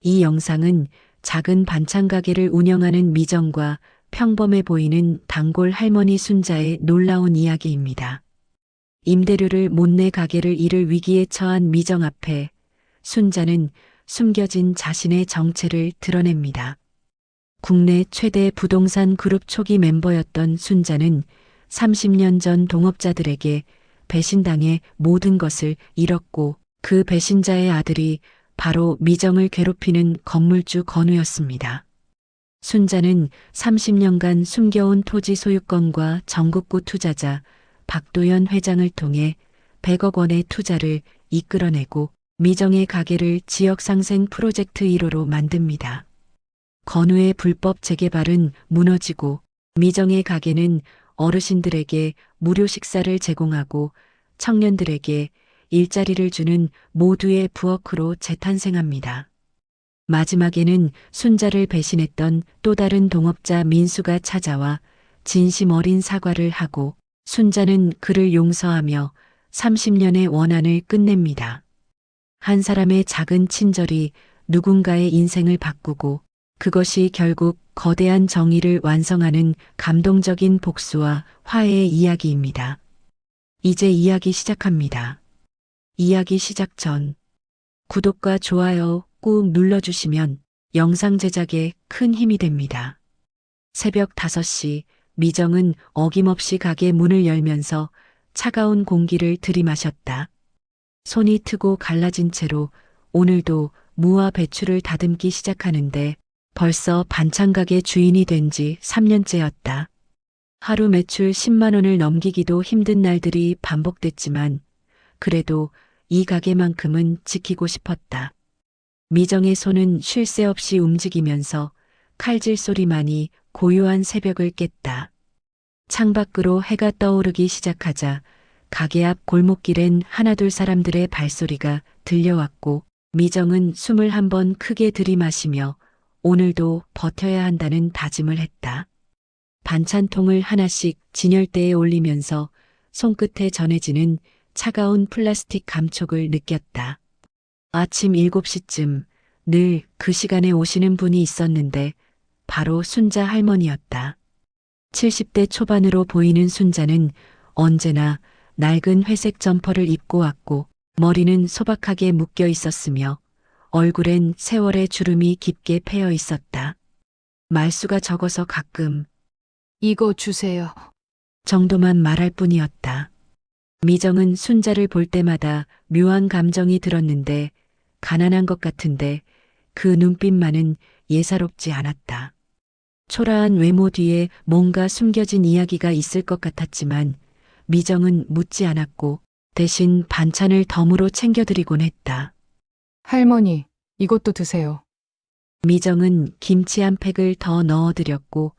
이 영상은 작은 반찬 가게를 운영하는 미정과 평범해 보이는 단골 할머니 순자의 놀라운 이야기입니다. 임대료를 못 내 가게를 잃을 위기에 처한 미정 앞에 순자는 숨겨진 자신의 정체를 드러냅니다. 국내 최대 부동산 그룹 초기 멤버였던 순자는 30년 전 동업자들에게 배신당해 모든 것을 잃었고 그 배신자의 아들이 바로 미정을 괴롭히는 건물주 건우였습니다. 순자는 30년간 숨겨온 토지 소유권과 전국구 투자자 박도연 회장을 통해 100억 원의 투자를 이끌어내고 미정의 가게를 지역상생 프로젝트 1호로 만듭니다. 건우의 불법 재개발은 무너지고 미정의 가게는 어르신들에게 무료 식사를 제공하고 청년들에게 일자리를 주는 모두의 부엌으로 재탄생합니다. 마지막에는 순자를 배신했던 또 다른 동업자 민수가 찾아와 진심 어린 사과를 하고 순자는 그를 용서하며 30년의 원한을 끝냅니다. 한 사람의 작은 친절이 누군가의 인생을 바꾸고 그것이 결국 거대한 정의를 완성하는 감동적인 복수와 화해의 이야기입니다. 이제 이야기 시작합니다. 이야기 시작 전 구독과 좋아요 꾹 눌러주시면 영상 제작에 큰 힘이 됩니다. 새벽 5시 미정은 어김없이 가게 문을 열면서 차가운 공기를 들이마셨다. 손이 트고 갈라진 채로 오늘도 무와 배추를 다듬기 시작하는데 벌써 반찬 가게 주인이 된 지 3년째였다. 하루 매출 10만 원을 넘기기도 힘든 날들이 반복됐지만 그래도 이 가게만큼은 지키고 싶었다. 미정의 손은 쉴 새 없이 움직이면서 칼질 소리만이 고요한 새벽을 깼다. 창밖으로 해가 떠오르기 시작하자 가게 앞 골목길엔 하나둘 사람들의 발소리가 들려왔고 미정은 숨을 한번 크게 들이마시며 오늘도 버텨야 한다는 다짐을 했다. 반찬통을 하나씩 진열대에 올리면서 손끝에 전해지는 차가운 플라스틱 감촉을 느꼈다. 아침 7시쯤 늘 그 시간에 오시는 분이 있었는데 바로 순자 할머니였다. 70대 초반으로 보이는 순자는 언제나 낡은 회색 점퍼를 입고 왔고 머리는 소박하게 묶여 있었으며 얼굴엔 세월의 주름이 깊게 패여 있었다. 말수가 적어서 가끔 이거 주세요. 정도만 말할 뿐이었다. 미정은 순자를 볼 때마다 묘한 감정이 들었는데 가난한 것 같은데 그 눈빛만은 예사롭지 않았다. 초라한 외모 뒤에 뭔가 숨겨진 이야기가 있을 것 같았지만 미정은 묻지 않았고 대신 반찬을 덤으로 챙겨드리곤 했다. 할머니, 이것도 드세요. 미정은 김치 한 팩을 더 넣어드렸고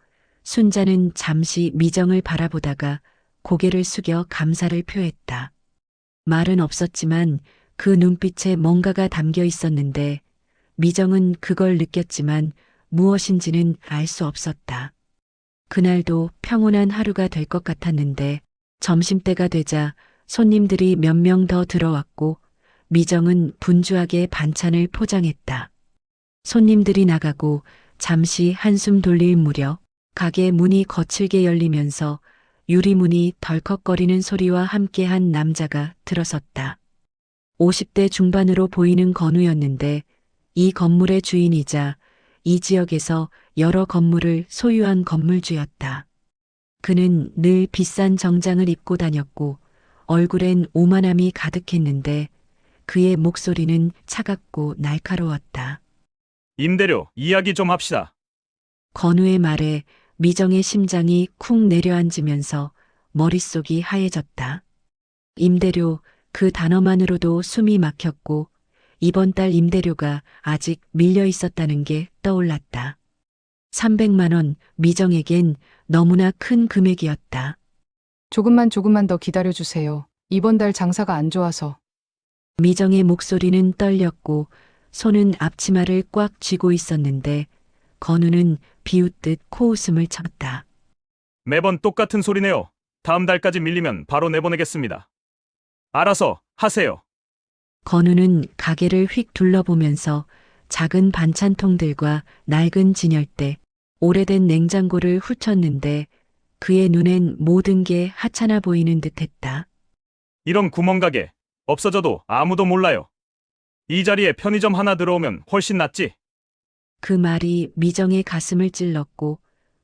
순자는 잠시 미정을 바라보다가 고개를 숙여 감사를 표했다. 말은 없었지만 그 눈빛에 뭔가가 담겨 있었는데 미정은 그걸 느꼈지만 무엇인지는 알 수 없었다. 그날도 평온한 하루가 될 것 같았는데 점심때가 되자 손님들이 몇 명 더 들어왔고 미정은 분주하게 반찬을 포장했다. 손님들이 나가고 잠시 한숨 돌릴 무렵 가게 문이 거칠게 열리면서 유리문이 덜컥거리는 소리와 함께한 남자가 들어섰다. 50대 중반으로 보이는 건우였는데 이 건물의 주인이자 이 지역에서 여러 건물을 소유한 건물주였다. 그는 늘 비싼 정장을 입고 다녔고 얼굴엔 오만함이 가득했는데 그의 목소리는 차갑고 날카로웠다. 임대료 이야기 좀 합시다. 건우의 말에 미정의 심장이 쿵 내려앉으면서 머릿속이 하얘졌다. 임대료 그 단어만으로도 숨이 막혔고 이번 달 임대료가 아직 밀려 있었다는 게 떠올랐다. 300만 원 미정에겐 너무나 큰 금액이었다. 조금만 더 기다려주세요. 이번 달 장사가 안 좋아서. 미정의 목소리는 떨렸고 손은 앞치마를 꽉 쥐고 있었는데 건우는 비웃듯 코웃음을 쳤다. 매번 똑같은 소리네요. 다음 달까지 밀리면 바로 내보내겠습니다. 알아서 하세요. 건우는 가게를 휙 둘러보면서 작은 반찬통들과 낡은 진열대, 오래된 냉장고를 훑었는데 그의 눈엔 모든 게 하찮아 보이는 듯했다. 이런 구멍가게 없어져도 아무도 몰라요. 이 자리에 편의점 하나 들어오면 훨씬 낫지. 그 말이 미정의 가슴을 찔렀고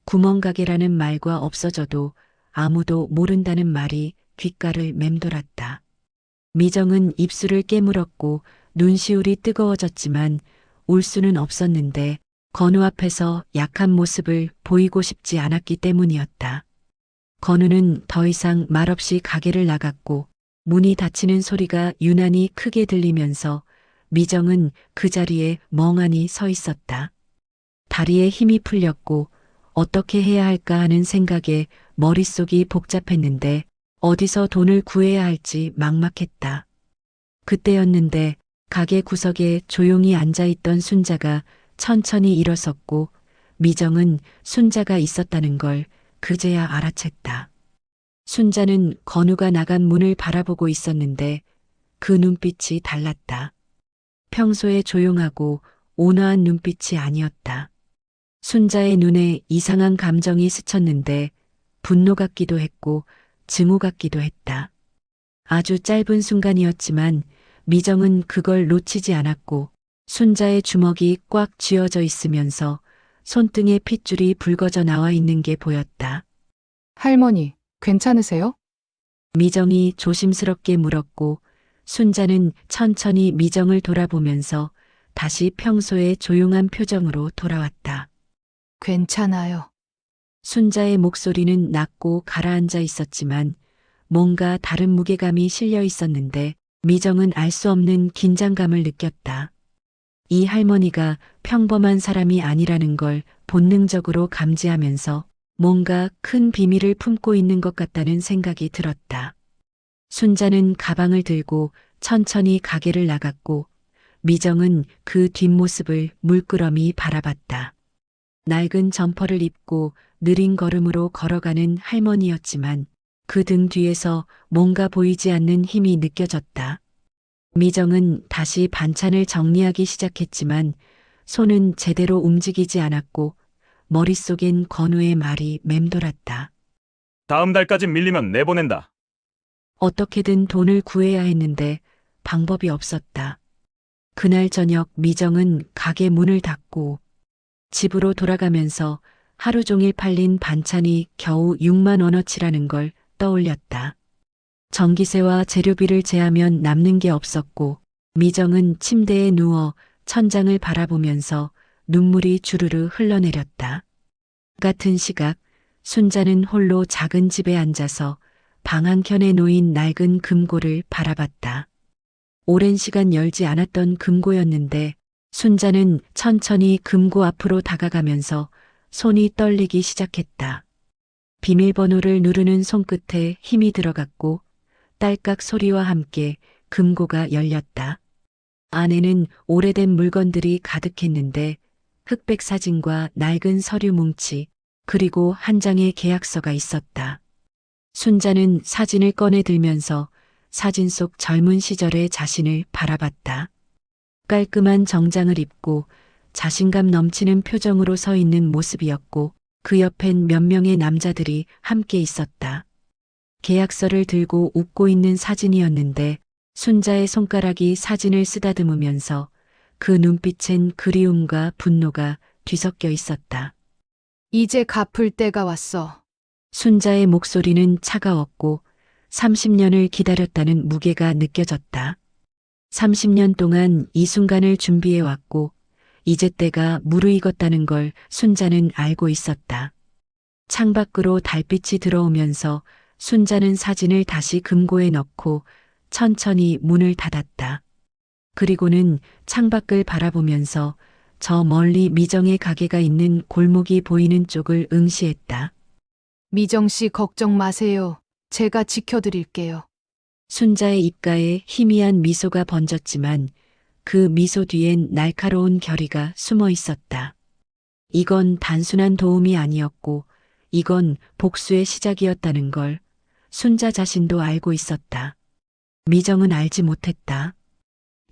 구멍가게라는 말과 없어져도 아무도 모른다는 말이 귓가를 맴돌았다. 미정은 입술을 깨물었고 눈시울이 뜨거워졌지만 울 수는 없었는데 건우 앞에서 약한 모습을 보이고 싶지 않았기 때문이었다. 건우는 더 이상 말없이 가게를 나갔고 문이 닫히는 소리가 유난히 크게 들리면서 미정은 그 자리에 멍하니 서 있었다. 다리에 힘이 풀렸고 어떻게 해야 할까 하는 생각에 머릿속이 복잡했는데 어디서 돈을 구해야 할지 막막했다. 그때였는데 가게 구석에 조용히 앉아있던 순자가 천천히 일어섰고 미정은 순자가 있었다는 걸 그제야 알아챘다. 순자는 건우가 나간 문을 바라보고 있었는데 그 눈빛이 달랐다. 평소에 조용하고 온화한 눈빛이 아니었다. 순자의 눈에 이상한 감정이 스쳤는데 분노 같기도 했고 증오 같기도 했다. 아주 짧은 순간이었지만 미정은 그걸 놓치지 않았고 순자의 주먹이 꽉 쥐어져 있으면서 손등에 핏줄이 붉어져 나와 있는 게 보였다. 할머니, 괜찮으세요? 미정이 조심스럽게 물었고 순자는 천천히 미정을 돌아보면서 다시 평소의 조용한 표정으로 돌아왔다. 괜찮아요. 순자의 목소리는 낮고 가라앉아 있었지만 뭔가 다른 무게감이 실려 있었는데 미정은 알 수 없는 긴장감을 느꼈다. 이 할머니가 평범한 사람이 아니라는 걸 본능적으로 감지하면서 뭔가 큰 비밀을 품고 있는 것 같다는 생각이 들었다. 순자는 가방을 들고 천천히 가게를 나갔고 미정은 그 뒷모습을 물끄러미 바라봤다. 낡은 점퍼를 입고 느린 걸음으로 걸어가는 할머니였지만 그 등 뒤에서 뭔가 보이지 않는 힘이 느껴졌다. 미정은 다시 반찬을 정리하기 시작했지만 손은 제대로 움직이지 않았고 머릿속엔 건우의 말이 맴돌았다. 다음 달까지 밀리면 내보낸다. 어떻게든 돈을 구해야 했는데 방법이 없었다. 그날 저녁 미정은 가게 문을 닫고 집으로 돌아가면서 하루 종일 팔린 반찬이 겨우 6만 원어치라는 걸 떠올렸다. 전기세와 재료비를 제하면 남는 게 없었고 미정은 침대에 누워 천장을 바라보면서 눈물이 주르르 흘러내렸다. 같은 시각 순자는 홀로 작은 집에 앉아서 방 한켠에 놓인 낡은 금고를 바라봤다. 오랜 시간 열지 않았던 금고였는데 순자는 천천히 금고 앞으로 다가가면서 손이 떨리기 시작했다. 비밀번호를 누르는 손끝에 힘이 들어갔고 딸깍 소리와 함께 금고가 열렸다. 안에는 오래된 물건들이 가득했는데 흑백 사진과 낡은 서류 뭉치 그리고 한 장의 계약서가 있었다. 순자는 사진을 꺼내 들면서 사진 속 젊은 시절의 자신을 바라봤다. 깔끔한 정장을 입고 자신감 넘치는 표정으로 서 있는 모습이었고 그 옆엔 몇 명의 남자들이 함께 있었다. 계약서를 들고 웃고 있는 사진이었는데 순자의 손가락이 사진을 쓰다듬으면서 그 눈빛엔 그리움과 분노가 뒤섞여 있었다. 이제 갚을 때가 왔어. 순자의 목소리는 차가웠고 30년을 기다렸다는 무게가 느껴졌다. 30년 동안 이 순간을 준비해왔고 이제 때가 무르익었다는 걸 순자는 알고 있었다. 창밖으로 달빛이 들어오면서 순자는 사진을 다시 금고에 넣고 천천히 문을 닫았다. 그리고는 창밖을 바라보면서 저 멀리 미정의 가게가 있는 골목이 보이는 쪽을 응시했다. 미정 씨 걱정 마세요. 제가 지켜드릴게요. 순자의 입가에 희미한 미소가 번졌지만 그 미소 뒤엔 날카로운 결의가 숨어 있었다. 이건 단순한 도움이 아니었고 이건 복수의 시작이었다는 걸 순자 자신도 알고 있었다. 미정은 알지 못했다.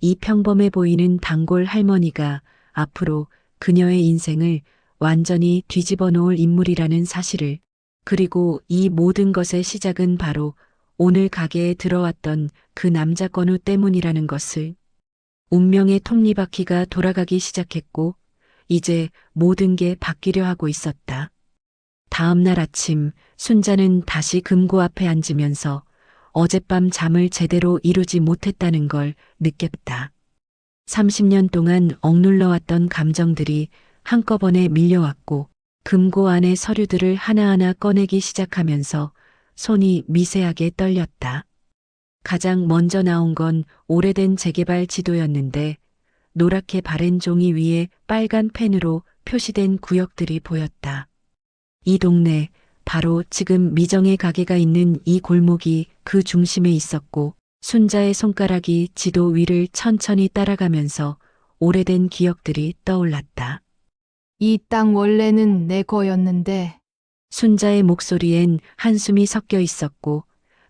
이 평범해 보이는 단골 할머니가 앞으로 그녀의 인생을 완전히 뒤집어 놓을 인물이라는 사실을, 그리고 이 모든 것의 시작은 바로 오늘 가게에 들어왔던 그 남자 건우 때문이라는 것을. 운명의 톱니바퀴가 돌아가기 시작했고 이제 모든 게 바뀌려 하고 있었다. 다음 날 아침 순자는 다시 금고 앞에 앉으면서 어젯밤 잠을 제대로 이루지 못했다는 걸 느꼈다. 30년 동안 억눌러왔던 감정들이 한꺼번에 밀려왔고 금고 안의 서류들을 하나하나 꺼내기 시작하면서 손이 미세하게 떨렸다. 가장 먼저 나온 건 오래된 재개발 지도였는데 노랗게 바랜 종이 위에 빨간 펜으로 표시된 구역들이 보였다. 이 동네, 바로 지금 미정의 가게가 있는 이 골목이 그 중심에 있었고 순자의 손가락이 지도 위를 천천히 따라가면서 오래된 기억들이 떠올랐다. 이 땅 원래는 내 거였는데. 순자의 목소리엔 한숨이 섞여 있었고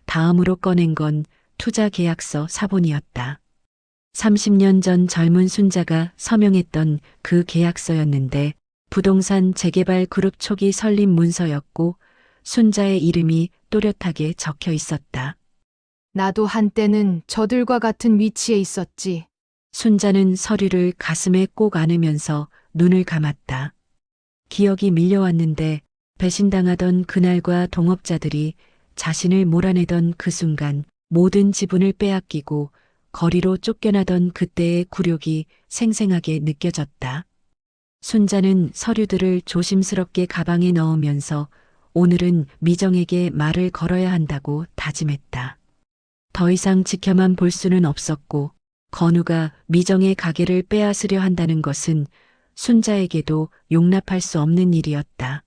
다음으로 꺼낸 건 투자 계약서 사본이었다. 30년 전 젊은 순자가 서명했던 그 계약서였는데 부동산 재개발 그룹 초기 설립 문서였고 순자의 이름이 또렷하게 적혀 있었다. 나도 한때는 저들과 같은 위치에 있었지. 순자는 서류를 가슴에 꼭 안으면서 눈을 감았다. 기억이 밀려왔는데 배신당하던 그날과 동업자들이 자신을 몰아내던 그 순간 모든 지분을 빼앗기고 거리로 쫓겨나던 그때의 굴욕이 생생하게 느껴졌다. 순자는 서류들을 조심스럽게 가방에 넣으면서 오늘은 미정에게 말을 걸어야 한다고 다짐했다. 더 이상 지켜만 볼 수는 없었고 건우가 미정의 가게를 빼앗으려 한다는 것은 순자에게도 용납할 수 없는 일이었다.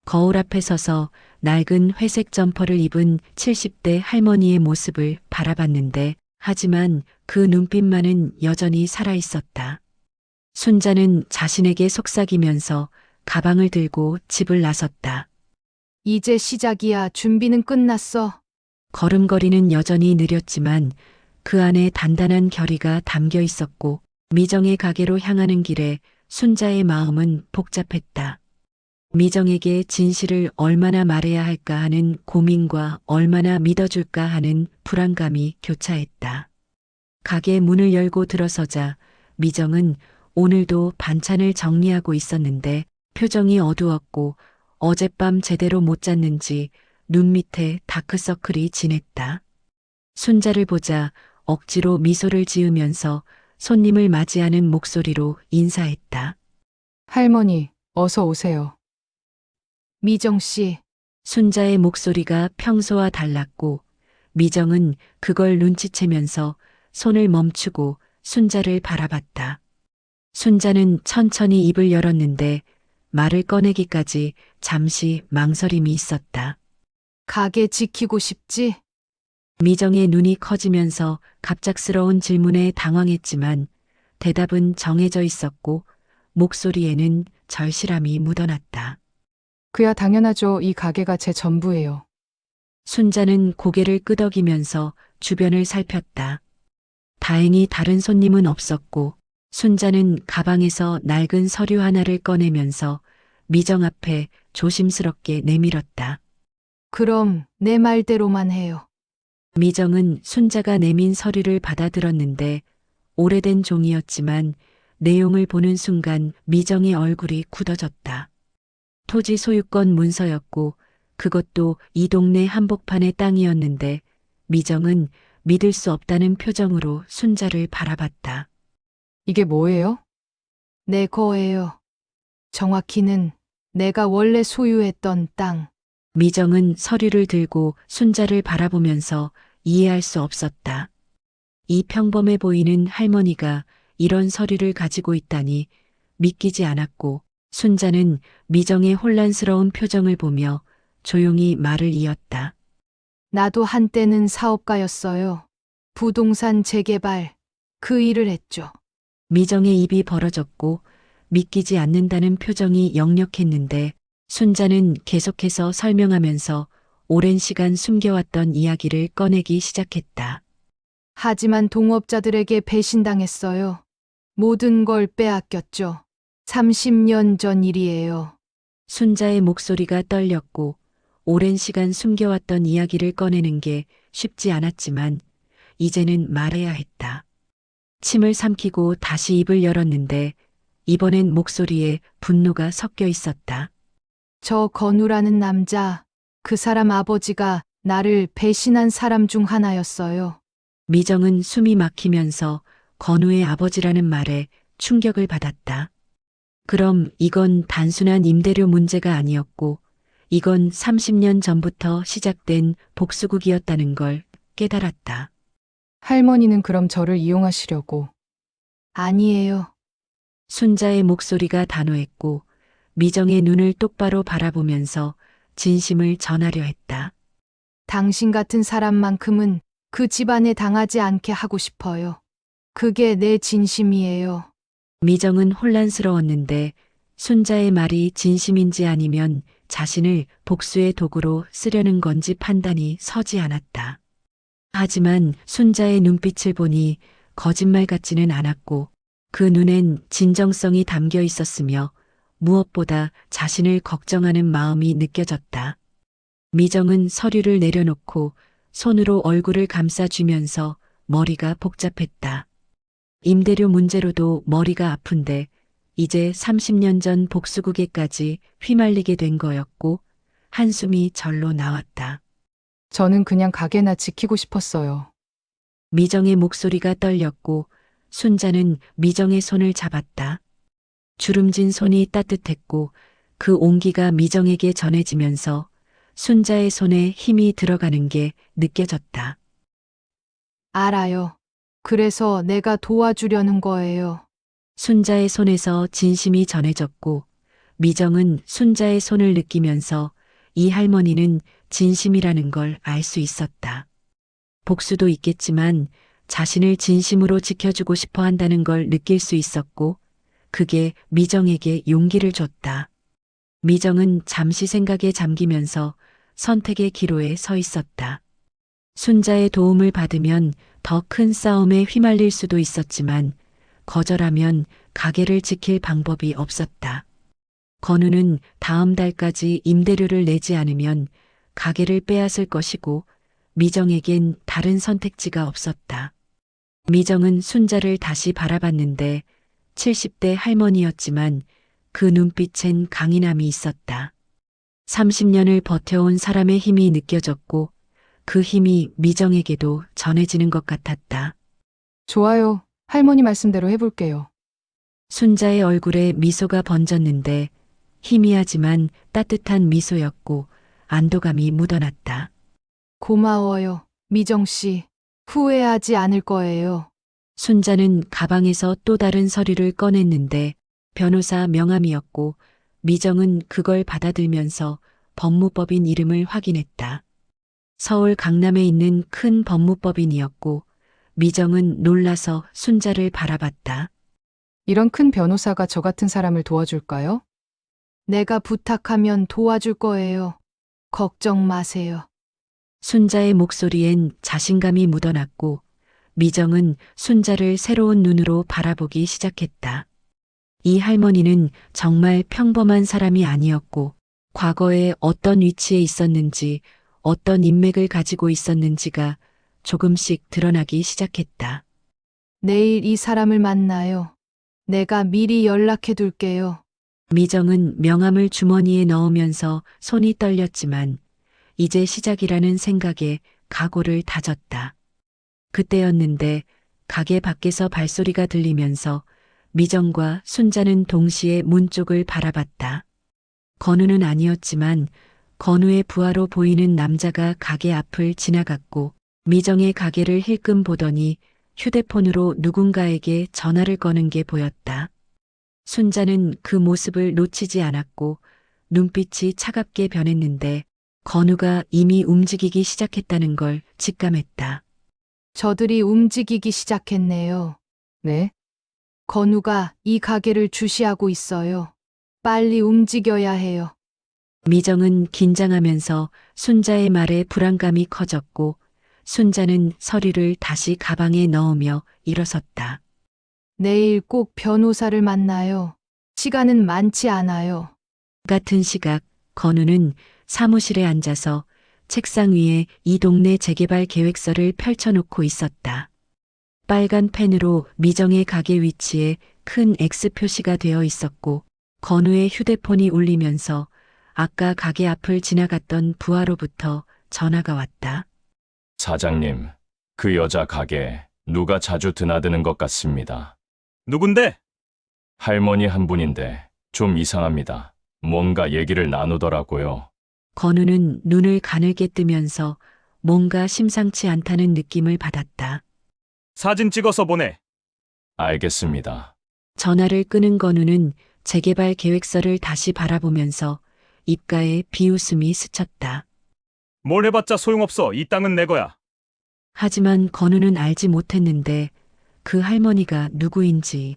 거울 앞에 서서 낡은 회색 점퍼를 입은 70대 할머니의 모습을 바라봤는데 하지만 그 눈빛만은 여전히 살아있었다. 순자는 자신에게 속삭이면서 가방을 들고 집을 나섰다. 이제 시작이야. 준비는 끝났어. 걸음걸이는 여전히 느렸지만 그 안에 단단한 결의가 담겨 있었고 미정의 가게로 향하는 길에 순자의 마음은 복잡했다. 미정에게 진실을 얼마나 말해야 할까 하는 고민과 얼마나 믿어줄까 하는 불안감이 교차했다. 가게 문을 열고 들어서자 미정은 오늘도 반찬을 정리하고 있었는데 표정이 어두웠고 어젯밤 제대로 못 잤는지 눈 밑에 다크서클이 진했다. 순자를 보자 억지로 미소를 지으면서 손님을 맞이하는 목소리로 인사했다. 할머니, 어서 오세요. 미정 씨, 순자의 목소리가 평소와 달랐고 미정은 그걸 눈치채면서 손을 멈추고 순자를 바라봤다. 순자는 천천히 입을 열었는데 말을 꺼내기까지 잠시 망설임이 있었다. 가게 지키고 싶지? 미정의 눈이 커지면서 갑작스러운 질문에 당황했지만 대답은 정해져 있었고 목소리에는 절실함이 묻어났다. 그야 당연하죠. 이 가게가 제 전부예요. 순자는 고개를 끄덕이면서 주변을 살폈다. 다행히 다른 손님은 없었고 순자는 가방에서 낡은 서류 하나를 꺼내면서 미정 앞에 조심스럽게 내밀었다. 그럼 내 말대로만 해요. 미정은 순자가 내민 서류를 받아들었는데 오래된 종이었지만 내용을 보는 순간 미정의 얼굴이 굳어졌다. 토지 소유권 문서였고 그것도 이 동네 한복판의 땅이었는데 미정은 믿을 수 없다는 표정으로 순자를 바라봤다. 이게 뭐예요? 내 거예요. 정확히는 내가 원래 소유했던 땅. 미정은 서류를 들고 순자를 바라보면서 이해할 수 없었다. 이 평범해 보이는 할머니가 이런 서류를 가지고 있다니 믿기지 않았고 순자는 미정의 혼란스러운 표정을 보며 조용히 말을 이었다. 나도 한때는 사업가였어요. 부동산 재개발, 그 일을 했죠. 미정의 입이 벌어졌고 믿기지 않는다는 표정이 역력했는데 순자는 계속해서 설명하면서 오랜 시간 숨겨왔던 이야기를 꺼내기 시작했다. 하지만 동업자들에게 배신당했어요. 모든 걸 빼앗겼죠. 30년 전 일이에요. 순자의 목소리가 떨렸고 오랜 시간 숨겨왔던 이야기를 꺼내는 게 쉽지 않았지만 이제는 말해야 했다. 침을 삼키고 다시 입을 열었는데 이번엔 목소리에 분노가 섞여 있었다. 저 건우라는 남자, 그 사람 아버지가 나를 배신한 사람 중 하나였어요. 미정은 숨이 막히면서 건우의 아버지라는 말에 충격을 받았다. 그럼 이건 단순한 임대료 문제가 아니었고 이건 30년 전부터 시작된 복수국이었다는 걸 깨달았다. 할머니는 그럼 저를 이용하시려고. 아니에요. 순자의 목소리가 단호했고 미정의 눈을 똑바로 바라보면서 진심을 전하려 했다. 당신 같은 사람만큼은 그 집안에 당하지 않게 하고 싶어요. 그게 내 진심이에요. 미정은 혼란스러웠는데 순자의 말이 진심인지 아니면 자신을 복수의 도구로 쓰려는 건지 판단이 서지 않았다. 하지만 순자의 눈빛을 보니 거짓말 같지는 않았고 그 눈엔 진정성이 담겨 있었으며 무엇보다 자신을 걱정하는 마음이 느껴졌다. 미정은 서류를 내려놓고 손으로 얼굴을 감싸쥐면서 머리가 복잡했다. 임대료 문제로도 머리가 아픈데 이제 30년 전 복수국에까지 휘말리게 된 거였고 한숨이 절로 나왔다. 저는 그냥 가게나 지키고 싶었어요. 미정의 목소리가 떨렸고 순자는 미정의 손을 잡았다. 주름진 손이 따뜻했고 그 온기가 미정에게 전해지면서 순자의 손에 힘이 들어가는 게 느껴졌다. 알아요. 그래서 내가 도와주려는 거예요. 순자의 손에서 진심이 전해졌고 미정은 순자의 손을 느끼면서 이 할머니는 진심이라는 걸 알 수 있었다. 복수도 있겠지만 자신을 진심으로 지켜주고 싶어 한다는 걸 느낄 수 있었고 그게 미정에게 용기를 줬다. 미정은 잠시 생각에 잠기면서 선택의 기로에 서 있었다. 순자의 도움을 받으면 더 큰 싸움에 휘말릴 수도 있었지만 거절하면 가게를 지킬 방법이 없었다. 건우는 다음 달까지 임대료를 내지 않으면 가게를 빼앗을 것이고 미정에겐 다른 선택지가 없었다. 미정은 순자를 다시 바라봤는데 70대 할머니였지만 그 눈빛엔 강인함이 있었다. 30년을 버텨온 사람의 힘이 느껴졌고 그 힘이 미정에게도 전해지는 것 같았다. 좋아요. 할머니 말씀대로 해볼게요. 순자의 얼굴에 미소가 번졌는데 희미하지만 따뜻한 미소였고 안도감이 묻어났다. 고마워요. 미정 씨. 후회하지 않을 거예요. 순자는 가방에서 또 다른 서류를 꺼냈는데 변호사 명함이었고 미정은 그걸 받아들면서 법무법인 이름을 확인했다. 서울 강남에 있는 큰 법무법인이었고 미정은 놀라서 순자를 바라봤다. 이런 큰 변호사가 저 같은 사람을 도와줄까요? 내가 부탁하면 도와줄 거예요. 걱정 마세요. 순자의 목소리엔 자신감이 묻어났고 미정은 순자를 새로운 눈으로 바라보기 시작했다. 이 할머니는 정말 평범한 사람이 아니었고 과거에 어떤 위치에 있었는지 어떤 인맥을 가지고 있었는지가 조금씩 드러나기 시작했다. 내일 이 사람을 만나요. 내가 미리 연락해 둘게요. 미정은 명함을 주머니에 넣으면서 손이 떨렸지만 이제 시작이라는 생각에 각오를 다졌다. 그때였는데 가게 밖에서 발소리가 들리면서 미정과 순자는 동시에 문 쪽을 바라봤다. 건우는 아니었지만 건우의 부하로 보이는 남자가 가게 앞을 지나갔고 미정의 가게를 힐끔 보더니 휴대폰으로 누군가에게 전화를 거는 게 보였다. 순자는 그 모습을 놓치지 않았고 눈빛이 차갑게 변했는데 건우가 이미 움직이기 시작했다는 걸 직감했다. 저들이 움직이기 시작했네요. 네? 건우가 이 가게를 주시하고 있어요. 빨리 움직여야 해요. 미정은 긴장하면서 순자의 말에 불안감이 커졌고 순자는 서류를 다시 가방에 넣으며 일어섰다. 내일 꼭 변호사를 만나요. 시간은 많지 않아요. 같은 시각 건우는 사무실에 앉아서 책상 위에 이 동네 재개발 계획서를 펼쳐놓고 있었다. 빨간 펜으로 미정의 가게 위치에 큰 X 표시가 되어 있었고 건우의 휴대폰이 울리면서 아까 가게 앞을 지나갔던 부하로부터 전화가 왔다. 사장님, 그 여자 가게 누가 자주 드나드는 것 같습니다. 누군데? 할머니 한 분인데 좀 이상합니다. 뭔가 얘기를 나누더라고요. 건우는 눈을 가늘게 뜨면서 뭔가 심상치 않다는 느낌을 받았다. 사진 찍어서 보내. 알겠습니다. 전화를 끊은 건우는 재개발 계획서를 다시 바라보면서 입가에 비웃음이 스쳤다. 뭘 해봤자 소용없어. 이 땅은 내 거야. 하지만 건우는 알지 못했는데 그 할머니가 누구인지,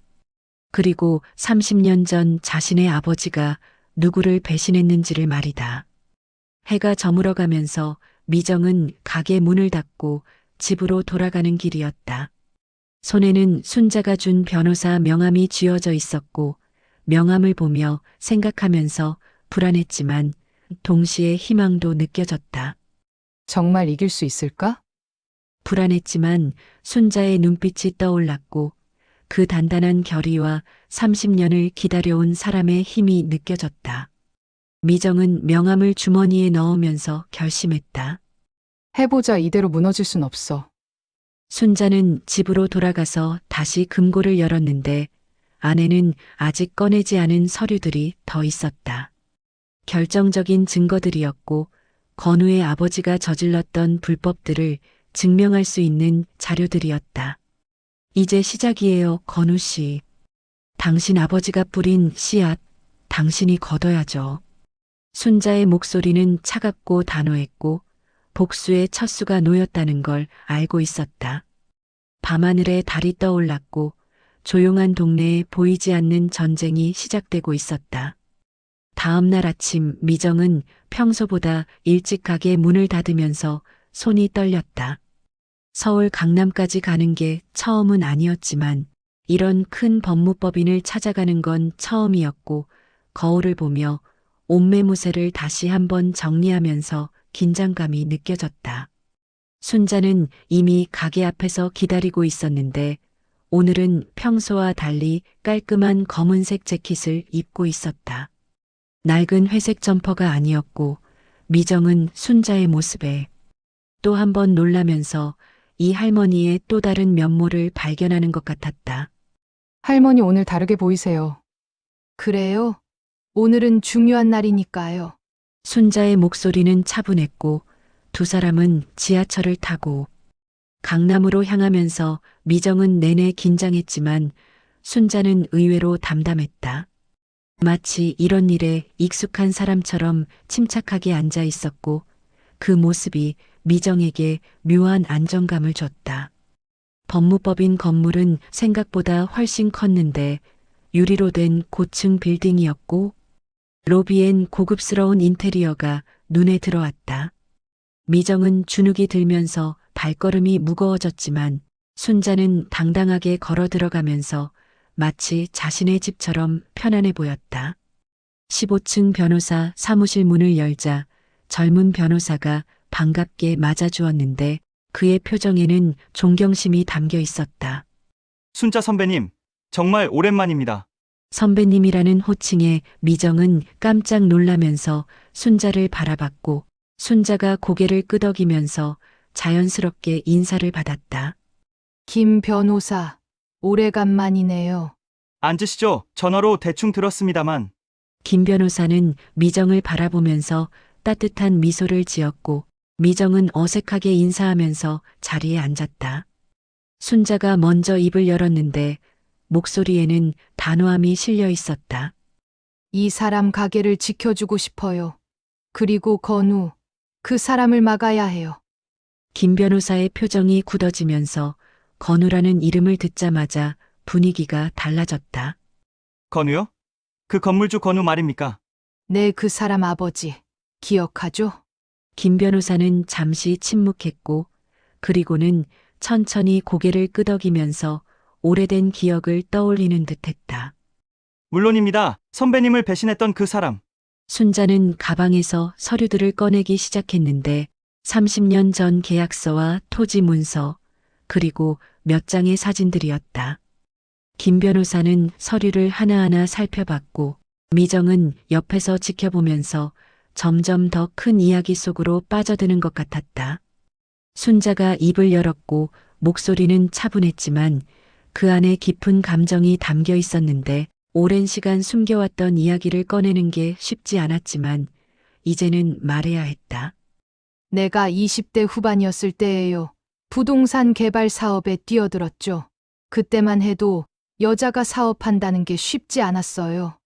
그리고 30년 전 자신의 아버지가 누구를 배신했는지를 말이다. 해가 저물어가면서 미정은 가게 문을 닫고 집으로 돌아가는 길이었다. 손에는 순자가 준 변호사 명함이 쥐어져 있었고 명함을 보며 생각하면서 불안했지만 동시에 희망도 느껴졌다. 정말 이길 수 있을까? 불안했지만 순자의 눈빛이 떠올랐고 그 단단한 결의와 30년을 기다려온 사람의 힘이 느껴졌다. 미정은 명함을 주머니에 넣으면서 결심했다. 해보자. 이대로 무너질 순 없어. 순자는 집으로 돌아가서 다시 금고를 열었는데 안에는 아직 꺼내지 않은 서류들이 더 있었다. 결정적인 증거들이었고 건우의 아버지가 저질렀던 불법들을 증명할 수 있는 자료들이었다. 이제 시작이에요, 건우 씨. 당신 아버지가 뿌린 씨앗, 당신이 걷어야죠. 순자의 목소리는 차갑고 단호했고 복수의 첫 수가 놓였다는 걸 알고 있었다. 밤하늘에 달이 떠올랐고 조용한 동네에 보이지 않는 전쟁이 시작되고 있었다. 다음 날 아침 미정은 평소보다 일찍 가게 문을 닫으면서 손이 떨렸다. 서울 강남까지 가는 게 처음은 아니었지만 이런 큰 법무법인을 찾아가는 건 처음이었고 거울을 보며 옷매무새를 다시 한번 정리하면서 긴장감이 느껴졌다. 순자는 이미 가게 앞에서 기다리고 있었는데 오늘은 평소와 달리 깔끔한 검은색 재킷을 입고 있었다. 낡은 회색 점퍼가 아니었고 미정은 순자의 모습에 또 한 번 놀라면서 이 할머니의 또 다른 면모를 발견하는 것 같았다. 할머니 오늘 다르게 보이세요. 그래요? 오늘은 중요한 날이니까요. 순자의 목소리는 차분했고 두 사람은 지하철을 타고 강남으로 향하면서 미정은 내내 긴장했지만 순자는 의외로 담담했다. 마치 이런 일에 익숙한 사람처럼 침착하게 앉아 있었고 그 모습이 미정에게 묘한 안정감을 줬다. 법무법인 건물은 생각보다 훨씬 컸는데 유리로 된 고층 빌딩이었고 로비엔 고급스러운 인테리어가 눈에 들어왔다. 미정은 주눅이 들면서 발걸음이 무거워졌지만 순자는 당당하게 걸어 들어가면서 마치 자신의 집처럼 편안해 보였다. 15층 변호사 사무실 문을 열자 젊은 변호사가 반갑게 맞아주었는데 그의 표정에는 존경심이 담겨 있었다. 순자 선배님, 정말 오랜만입니다. 선배님이라는 호칭에 미정은 깜짝 놀라면서 순자를 바라봤고 순자가 고개를 끄덕이면서 자연스럽게 인사를 받았다. 김 변호사, 오래간만이네요. 앉으시죠. 전화로 대충 들었습니다만. 김 변호사는 미정을 바라보면서 따뜻한 미소를 지었고 미정은 어색하게 인사하면서 자리에 앉았다. 순자가 먼저 입을 열었는데 목소리에는 단호함이 실려 있었다. 이 사람 가게를 지켜주고 싶어요. 그리고 건우, 그 사람을 막아야 해요. 김 변호사의 표정이 굳어지면서 건우라는 이름을 듣자마자 분위기가 달라졌다. 건우요? 그 건물주 건우 말입니까? 네, 그 사람 아버지. 기억하죠? 김 변호사는 잠시 침묵했고 그리고는 천천히 고개를 끄덕이면서 오래된 기억을 떠올리는 듯했다. 물론입니다. 선배님을 배신했던 그 사람. 순자는 가방에서 서류들을 꺼내기 시작했는데 30년 전 계약서와 토지 문서, 그리고 몇 장의 사진들이었다. 김 변호사는 서류를 하나하나 살펴봤고 미정은 옆에서 지켜보면서 점점 더 큰 이야기 속으로 빠져드는 것 같았다. 순자가 입을 열었고 목소리는 차분했지만 그 안에 깊은 감정이 담겨 있었는데 오랜 시간 숨겨왔던 이야기를 꺼내는 게 쉽지 않았지만 이제는 말해야 했다. 내가 20대 후반이었을 때예요. 부동산 개발 사업에 뛰어들었죠. 그때만 해도 여자가 사업한다는 게 쉽지 않았어요.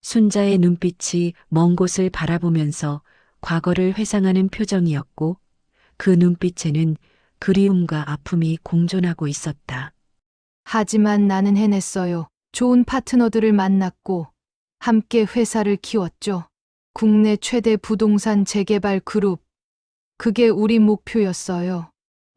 순자의 눈빛이 먼 곳을 바라보면서 과거를 회상하는 표정이었고 그 눈빛에는 그리움과 아픔이 공존하고 있었다. 하지만 나는 해냈어요. 좋은 파트너들을 만났고 함께 회사를 키웠죠. 국내 최대 부동산 재개발 그룹. 그게 우리 목표였어요.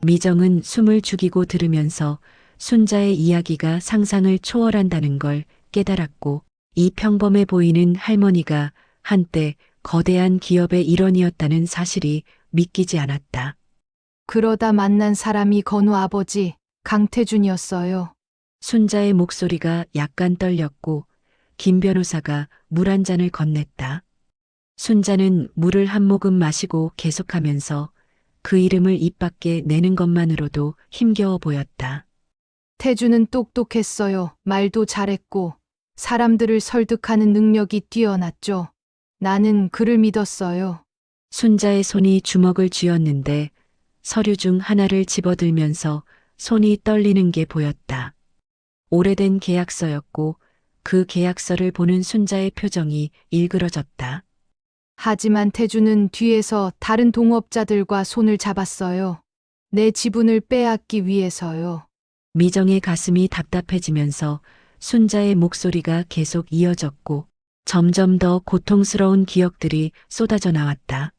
미정은 숨을 죽이고 들으면서 순자의 이야기가 상상을 초월한다는 걸 깨달았고 이 평범해 보이는 할머니가 한때 거대한 기업의 일원이었다는 사실이 믿기지 않았다. 그러다 만난 사람이 건우 아버지 강태준이었어요. 순자의 목소리가 약간 떨렸고 김 변호사가 물 한 잔을 건넸다. 순자는 물을 한 모금 마시고 계속하면서 그 이름을 입 밖에 내는 것만으로도 힘겨워 보였다. 태준은 똑똑했어요. 말도 잘했고 사람들을 설득하는 능력이 뛰어났죠. 나는 그를 믿었어요. 순자의 손이 주먹을 쥐었는데 서류 중 하나를 집어들면서 손이 떨리는 게 보였다. 오래된 계약서였고 그 계약서를 보는 순자의 표정이 일그러졌다. 하지만 태준은 뒤에서 다른 동업자들과 손을 잡았어요. 내 지분을 빼앗기 위해서요. 미정의 가슴이 답답해지면서 순자의 목소리가 계속 이어졌고 점점 더 고통스러운 기억들이 쏟아져 나왔다.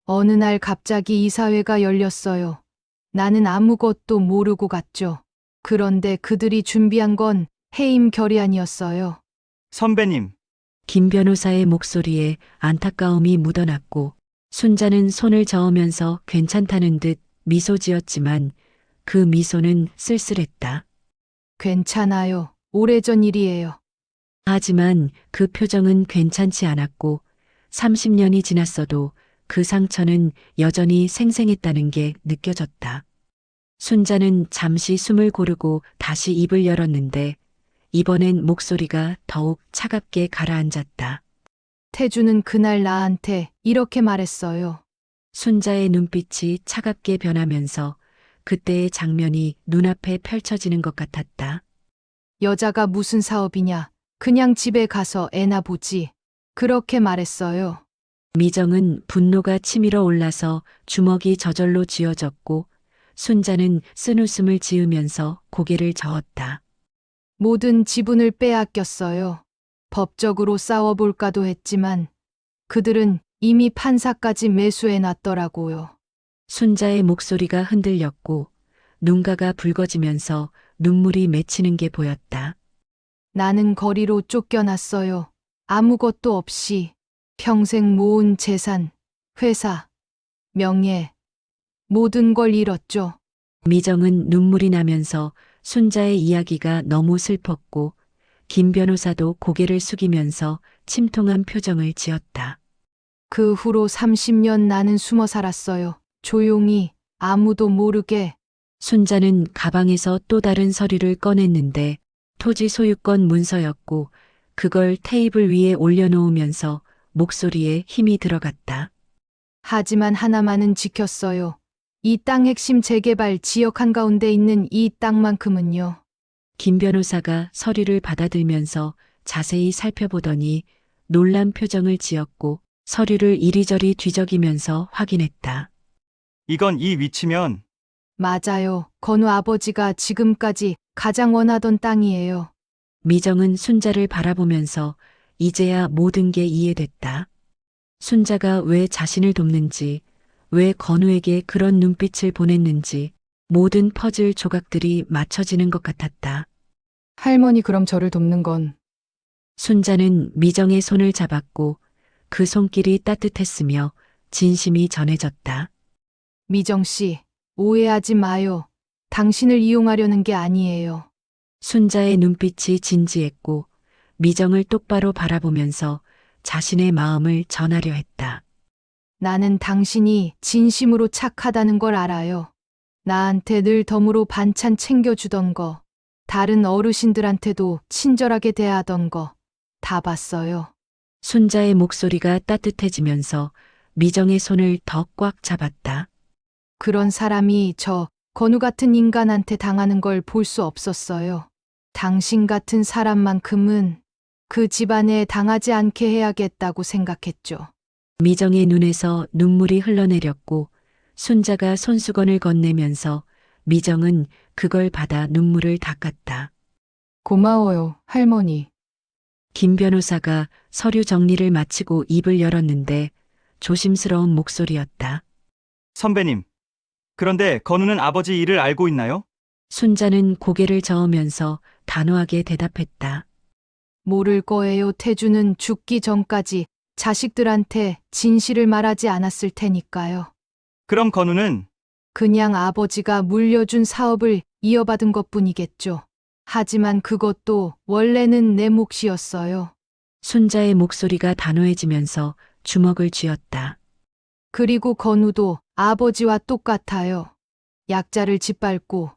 어느 날 갑자기 이사회가 열렸어요. 나는 아무것도 모르고 갔죠. 그런데 그들이 준비한 건 해임 결의안이었어요. 선배님, 김 변호사의 목소리에 안타까움이 묻어났고 순자는 손을 저으면서 괜찮다는 듯 미소 지었지만 그 미소는 쓸쓸했다. 괜찮아요. 오래전 일이에요. 하지만 그 표정은 괜찮지 않았고 30년이 지났어도 그 상처는 여전히 생생했다는 게 느껴졌다. 순자는 잠시 숨을 고르고 다시 입을 열었는데 이번엔 목소리가 더욱 차갑게 가라앉았다. 태준은 그날 나한테 이렇게 말했어요. 순자의 눈빛이 차갑게 변하면서 그때의 장면이 눈앞에 펼쳐지는 것 같았다. 여자가 무슨 사업이냐. 그냥 집에 가서 애나 보지. 그렇게 말했어요. 미정은 분노가 치밀어 올라서 주먹이 저절로 쥐어졌고 순자는 쓴웃음을 지으면서 고개를 저었다. 모든 지분을 빼앗겼어요. 법적으로 싸워볼까도 했지만 그들은 이미 판사까지 매수해 놨더라고요. 순자의 목소리가 흔들렸고 눈가가 붉어지면서 눈물이 맺히는 게 보였다. 나는 거리로 쫓겨났어요. 아무것도 없이 평생 모은 재산, 회사, 명예, 모든 걸 잃었죠. 미정은 눈물이 나면서 순자의 이야기가 너무 슬펐고 김 변호사도 고개를 숙이면서 침통한 표정을 지었다. 그 후로 30년 나는 숨어 살았어요. 조용히, 아무도 모르게. 순자는 가방에서 또 다른 서류를 꺼냈는데 토지 소유권 문서였고 그걸 테이블 위에 올려놓으면서 목소리에 힘이 들어갔다. 하지만 하나만은 지켰어요. 이 땅 핵심 재개발 지역 한가운데 있는 이 땅만큼은요. 김 변호사가 서류를 받아들면서 자세히 살펴보더니 놀란 표정을 지었고 서류를 이리저리 뒤적이면서 확인했다. 이건 이 위치면 맞아요. 건우 아버지가 지금까지 가장 원하던 땅이에요. 미정은 순자를 바라보면서 이제야 모든 게 이해됐다. 순자가 왜 자신을 돕는지, 왜 건우에게 그런 눈빛을 보냈는지 모든 퍼즐 조각들이 맞춰지는 것 같았다. 할머니 그럼 저를 돕는 건 순자는 미정의 손을 잡았고 그 손길이 따뜻했으며 진심이 전해졌다. 미정 씨, 오해하지 마요. 당신을 이용하려는 게 아니에요. 순자의 눈빛이 진지했고 미정을 똑바로 바라보면서 자신의 마음을 전하려 했다. 나는 당신이 진심으로 착하다는 걸 알아요. 나한테 늘 덤으로 반찬 챙겨주던 거, 다른 어르신들한테도 친절하게 대하던 거 다 봤어요. 순자의 목소리가 따뜻해지면서 미정의 손을 더 꽉 잡았다. 그런 사람이 저 건우 같은 인간한테 당하는 걸 볼 수 없었어요. 당신 같은 사람만큼은 그 집안에 당하지 않게 해야겠다고 생각했죠. 미정의 눈에서 눈물이 흘러내렸고 순자가 손수건을 건네면서 미정은 그걸 받아 눈물을 닦았다. 고마워요, 할머니. 김 변호사가 서류 정리를 마치고 입을 열었는데 조심스러운 목소리였다. 선배님. 그런데 건우는 아버지 일을 알고 있나요? 순자는 고개를 저으면서 단호하게 대답했다. 모를 거예요. 태주는 죽기 전까지 자식들한테 진실을 말하지 않았을 테니까요. 그럼 건우는 그냥 아버지가 물려준 사업을 이어받은 것뿐이겠죠. 하지만 그것도 원래는 내 몫이었어요. 순자의 목소리가 단호해지면서 주먹을 쥐었다. 그리고 건우도 아버지와 똑같아요. 약자를 짓밟고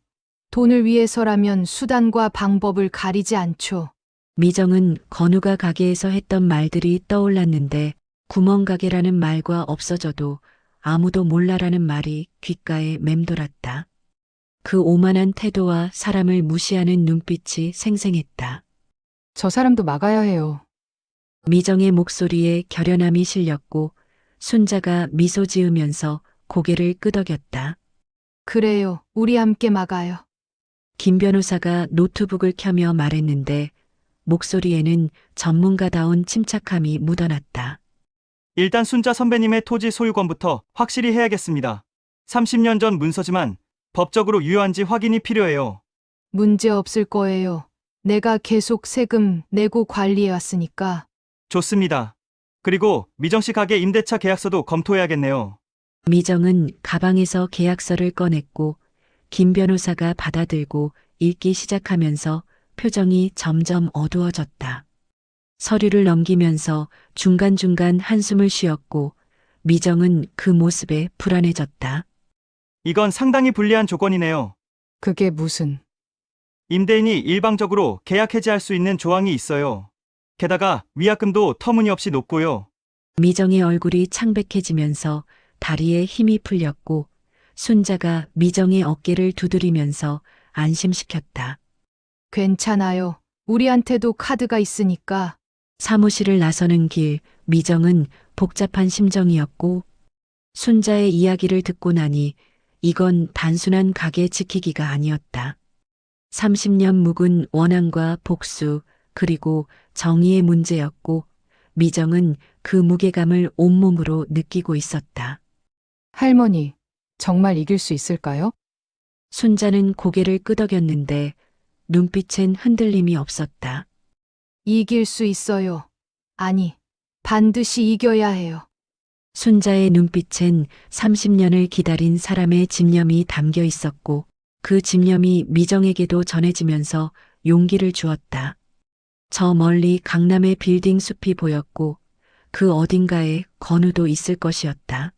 돈을 위해서라면 수단과 방법을 가리지 않죠. 미정은 건우가 가게에서 했던 말들이 떠올랐는데 구멍가게라는 말과 없어져도 아무도 몰라라는 말이 귓가에 맴돌았다. 그 오만한 태도와 사람을 무시하는 눈빛이 생생했다. 저 사람도 막아야 해요. 미정의 목소리에 결연함이 실렸고 순자가 미소 지으면서 고개를 끄덕였다. 그래요. 우리 함께 막아요. 김 변호사가 노트북을 켜며 말했는데 목소리에는 전문가다운 침착함이 묻어났다. 일단 순자 선배님의 토지 소유권부터 확실히 해야겠습니다. 30년 전 문서지만 법적으로 유효한지 확인이 필요해요. 문제 없을 거예요. 내가 계속 세금 내고 관리해 왔으니까. 좋습니다. 그리고 미정 씨 가게 임대차 계약서도 검토해야겠네요. 미정은 가방에서 계약서를 꺼냈고 김 변호사가 받아들고 읽기 시작하면서 표정이 점점 어두워졌다. 서류를 넘기면서 중간중간 한숨을 쉬었고 미정은 그 모습에 불안해졌다. 이건 상당히 불리한 조건이네요. 그게 무슨? 임대인이 일방적으로 계약 해지할 수 있는 조항이 있어요. 게다가 위약금도 터무니없이 높고요. 미정의 얼굴이 창백해지면서 다리에 힘이 풀렸고 순자가 미정의 어깨를 두드리면서 안심시켰다. 괜찮아요. 우리한테도 카드가 있으니까. 사무실을 나서는 길 미정은 복잡한 심정이었고 순자의 이야기를 듣고 나니 이건 단순한 가게 지키기가 아니었다. 30년 묵은 원한과 복수 그리고 정의의 문제였고 미정은 그 무게감을 온몸으로 느끼고 있었다. 할머니, 정말 이길 수 있을까요? 순자는 고개를 끄덕였는데 눈빛엔 흔들림이 없었다. 이길 수 있어요. 아니, 반드시 이겨야 해요. 순자의 눈빛엔 30년을 기다린 사람의 집념이 담겨 있었고 그 집념이 미정에게도 전해지면서 용기를 주었다. 저 멀리 강남의 빌딩 숲이 보였고 그 어딘가에 건우도 있을 것이었다.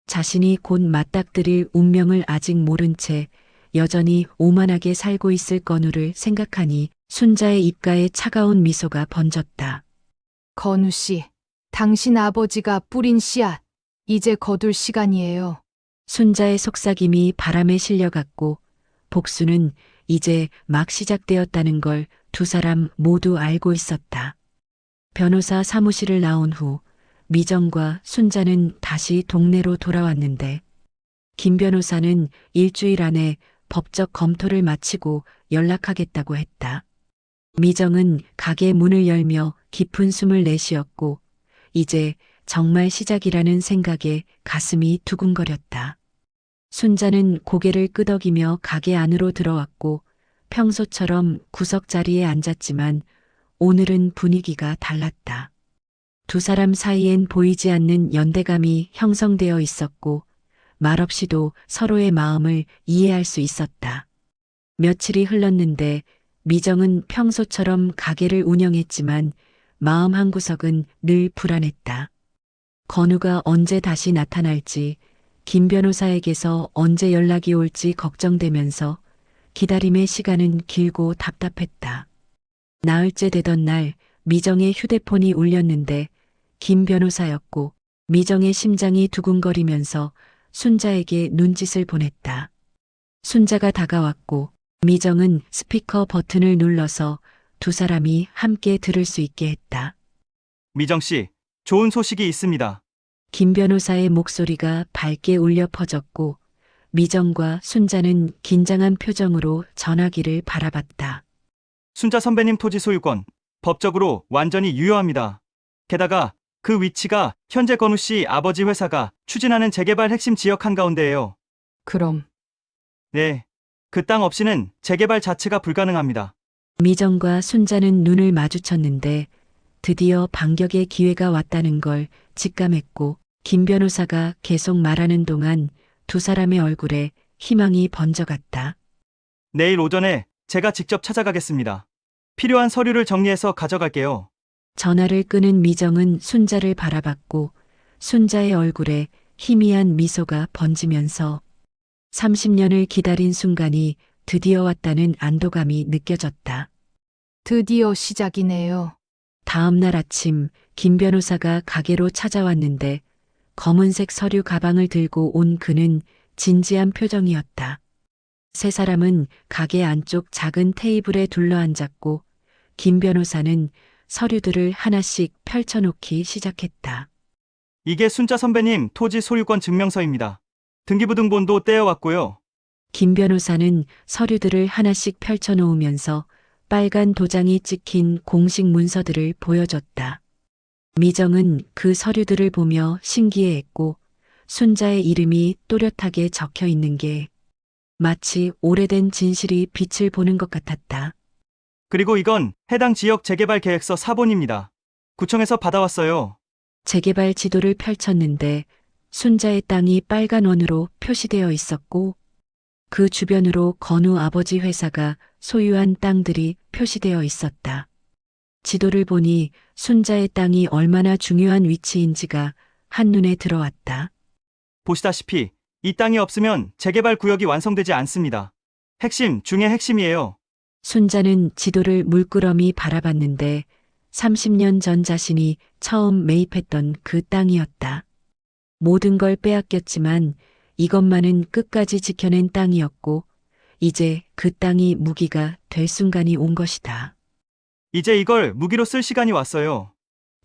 자신이 곧 맞닥뜨릴 운명을 아직 모른 채 여전히 오만하게 살고 있을 건우를 생각하니 순자의 입가에 차가운 미소가 번졌다. 건우 씨, 당신 아버지가 뿌린 씨앗, 이제 거둘 시간이에요. 순자의 속삭임이 바람에 실려갔고 복수는 이제 막 시작되었다는 걸 두 사람 모두 알고 있었다. 변호사 사무실을 나온 후 미정과 순자는 다시 동네로 돌아왔는데 김 변호사는 일주일 안에 법적 검토를 마치고 연락하겠다고 했다. 미정은 가게 문을 열며 깊은 숨을 내쉬었고 이제 정말 시작이라는 생각에 가슴이 두근거렸다. 순자는 고개를 끄덕이며 가게 안으로 들어왔고 평소처럼 구석자리에 앉았지만 오늘은 분위기가 달랐다. 두 사람 사이엔 보이지 않는 연대감이 형성되어 있었고 말없이도 서로의 마음을 이해할 수 있었다. 며칠이 흘렀는데 미정은 평소처럼 가게를 운영했지만 마음 한구석은 늘 불안했다. 건우가 언제 다시 나타날지, 김 변호사에게서 언제 연락이 올지 걱정되면서 기다림의 시간은 길고 답답했다. 나흘째 되던 날 미정의 휴대폰이 울렸는데 김 변호사였고 미정의 심장이 두근거리면서 순자에게 눈짓을 보냈다. 순자가 다가왔고 미정은 스피커 버튼을 눌러서 두 사람이 함께 들을 수 있게 했다. 미정 씨, 좋은 소식이 있습니다. 김 변호사의 목소리가 밝게 울려 퍼졌고 미정과 순자는 긴장한 표정으로 전화기를 바라봤다. 순자 선배님 토지 소유권, 법적으로 완전히 유효합니다. 게다가 그 위치가 현재 건우 씨 아버지 회사가 추진하는 재개발 핵심 지역 한가운데예요. 그럼 네, 그 땅 없이는 재개발 자체가 불가능합니다. 미정과 순자는 눈을 마주쳤는데 드디어 반격의 기회가 왔다는 걸 직감했고 김 변호사가 계속 말하는 동안 두 사람의 얼굴에 희망이 번져갔다. 내일 오전에 제가 직접 찾아가겠습니다. 필요한 서류를 정리해서 가져갈게요. 전화를 끊은 미정은 순자를 바라봤고 순자의 얼굴에 희미한 미소가 번지면서 30년을 기다린 순간이 드디어 왔다는 안도감이 느껴졌다. 드디어 시작이네요. 다음 날 아침 김 변호사가 가게로 찾아왔는데 검은색 서류 가방을 들고 온 그는 진지한 표정이었다. 세 사람은 가게 안쪽 작은 테이블에 둘러앉았고 김 변호사는 서류들을 하나씩 펼쳐놓기 시작했다. 이게 순자 선배님 토지 소유권 증명서입니다. 등기부등본도 떼어왔고요. 김 변호사는 서류들을 하나씩 펼쳐놓으면서 빨간 도장이 찍힌 공식 문서들을 보여줬다. 미정은 그 서류들을 보며 신기해했고 순자의 이름이 또렷하게 적혀 있는 게 마치 오래된 진실이 빛을 보는 것 같았다. 그리고 이건 해당 지역 재개발 계획서 사본입니다. 구청에서 받아왔어요. 재개발 지도를 펼쳤는데 순자의 땅이 빨간 원으로 표시되어 있었고 그 주변으로 건우 아버지 회사가 소유한 땅들이 표시되어 있었다. 지도를 보니 순자의 땅이 얼마나 중요한 위치인지가 한눈에 들어왔다. 보시다시피 이 땅이 없으면 재개발 구역이 완성되지 않습니다. 핵심 중의 핵심이에요. 순자는 지도를 물끄러미 바라봤는데 30년 전 자신이 처음 매입했던 그 땅이었다. 모든 걸 빼앗겼지만 이것만은 끝까지 지켜낸 땅이었고 이제 그 땅이 무기가 될 순간이 온 것이다. 이제 이걸 무기로 쓸 시간이 왔어요.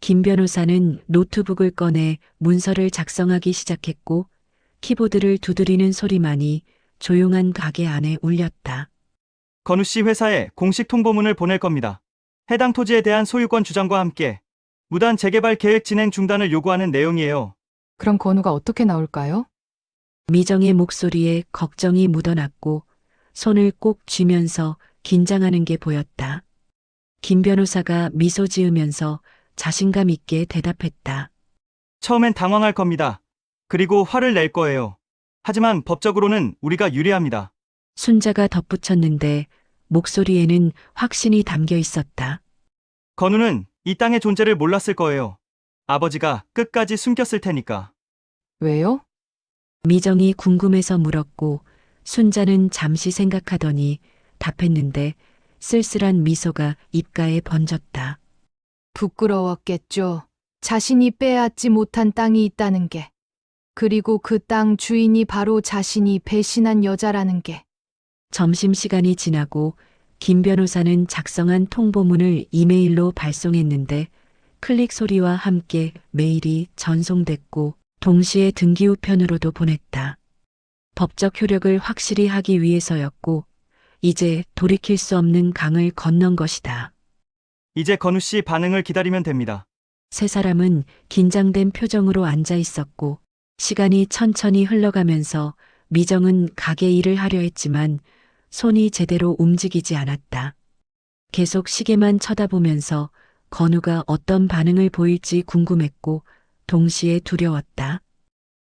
김 변호사는 노트북을 꺼내 문서를 작성하기 시작했고 키보드를 두드리는 소리만이 조용한 가게 안에 울렸다. 건우 씨 회사에 공식 통보문을 보낼 겁니다. 해당 토지에 대한 소유권 주장과 함께 무단 재개발 계획 진행 중단을 요구하는 내용이에요. 그럼 건우가 어떻게 나올까요? 미정의 목소리에 걱정이 묻어났고 손을 꼭 쥐면서 긴장하는 게 보였다. 김 변호사가 미소 지으면서 자신감 있게 대답했다. 처음엔 당황할 겁니다. 그리고 화를 낼 거예요. 하지만 법적으로는 우리가 유리합니다. 순자가 덧붙였는데 목소리에는 확신이 담겨 있었다. 건우는 이 땅의 존재를 몰랐을 거예요. 아버지가 끝까지 숨겼을 테니까. 왜요? 미정이 궁금해서 물었고 순자는 잠시 생각하더니 답했는데 쓸쓸한 미소가 입가에 번졌다. 부끄러웠겠죠. 자신이 빼앗지 못한 땅이 있다는 게. 그리고 그 땅 주인이 바로 자신이 배신한 여자라는 게. 점심시간이 지나고 김 변호사는 작성한 통보문을 이메일로 발송했는데 클릭 소리와 함께 메일이 전송됐고 동시에 등기 우편으로도 보냈다. 법적 효력을 확실히 하기 위해서였고 이제 돌이킬 수 없는 강을 건넌 것이다. 이제 건우 씨 반응을 기다리면 됩니다. 세 사람은 긴장된 표정으로 앉아 있었고 시간이 천천히 흘러가면서 미정은 가게 일을 하려 했지만 손이 제대로 움직이지 않았다. 계속 시계만 쳐다보면서 건우가 어떤 반응을 보일지 궁금했고 동시에 두려웠다.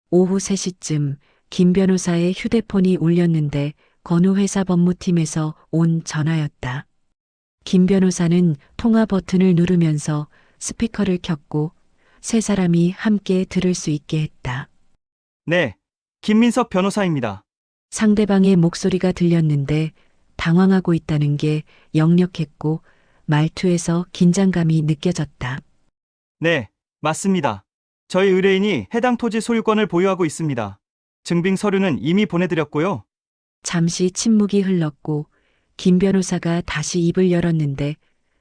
오후 3시쯤 김 변호사의 휴대폰이 울렸는데 건우 회사 법무팀에서 온 전화였다. 김 변호사는 통화 버튼을 누르면서 스피커를 켰고 세 사람이 함께 들을 수 있게 했다. 네, 김민석 변호사입니다. 상대방의 목소리가 들렸는데 당황하고 있다는 게 역력했고 말투에서 긴장감이 느껴졌다. 네, 맞습니다. 저희 의뢰인이 해당 토지 소유권을 보유하고 있습니다. 증빙 서류는 이미 보내드렸고요. 잠시 침묵이 흘렀고 김 변호사가 다시 입을 열었는데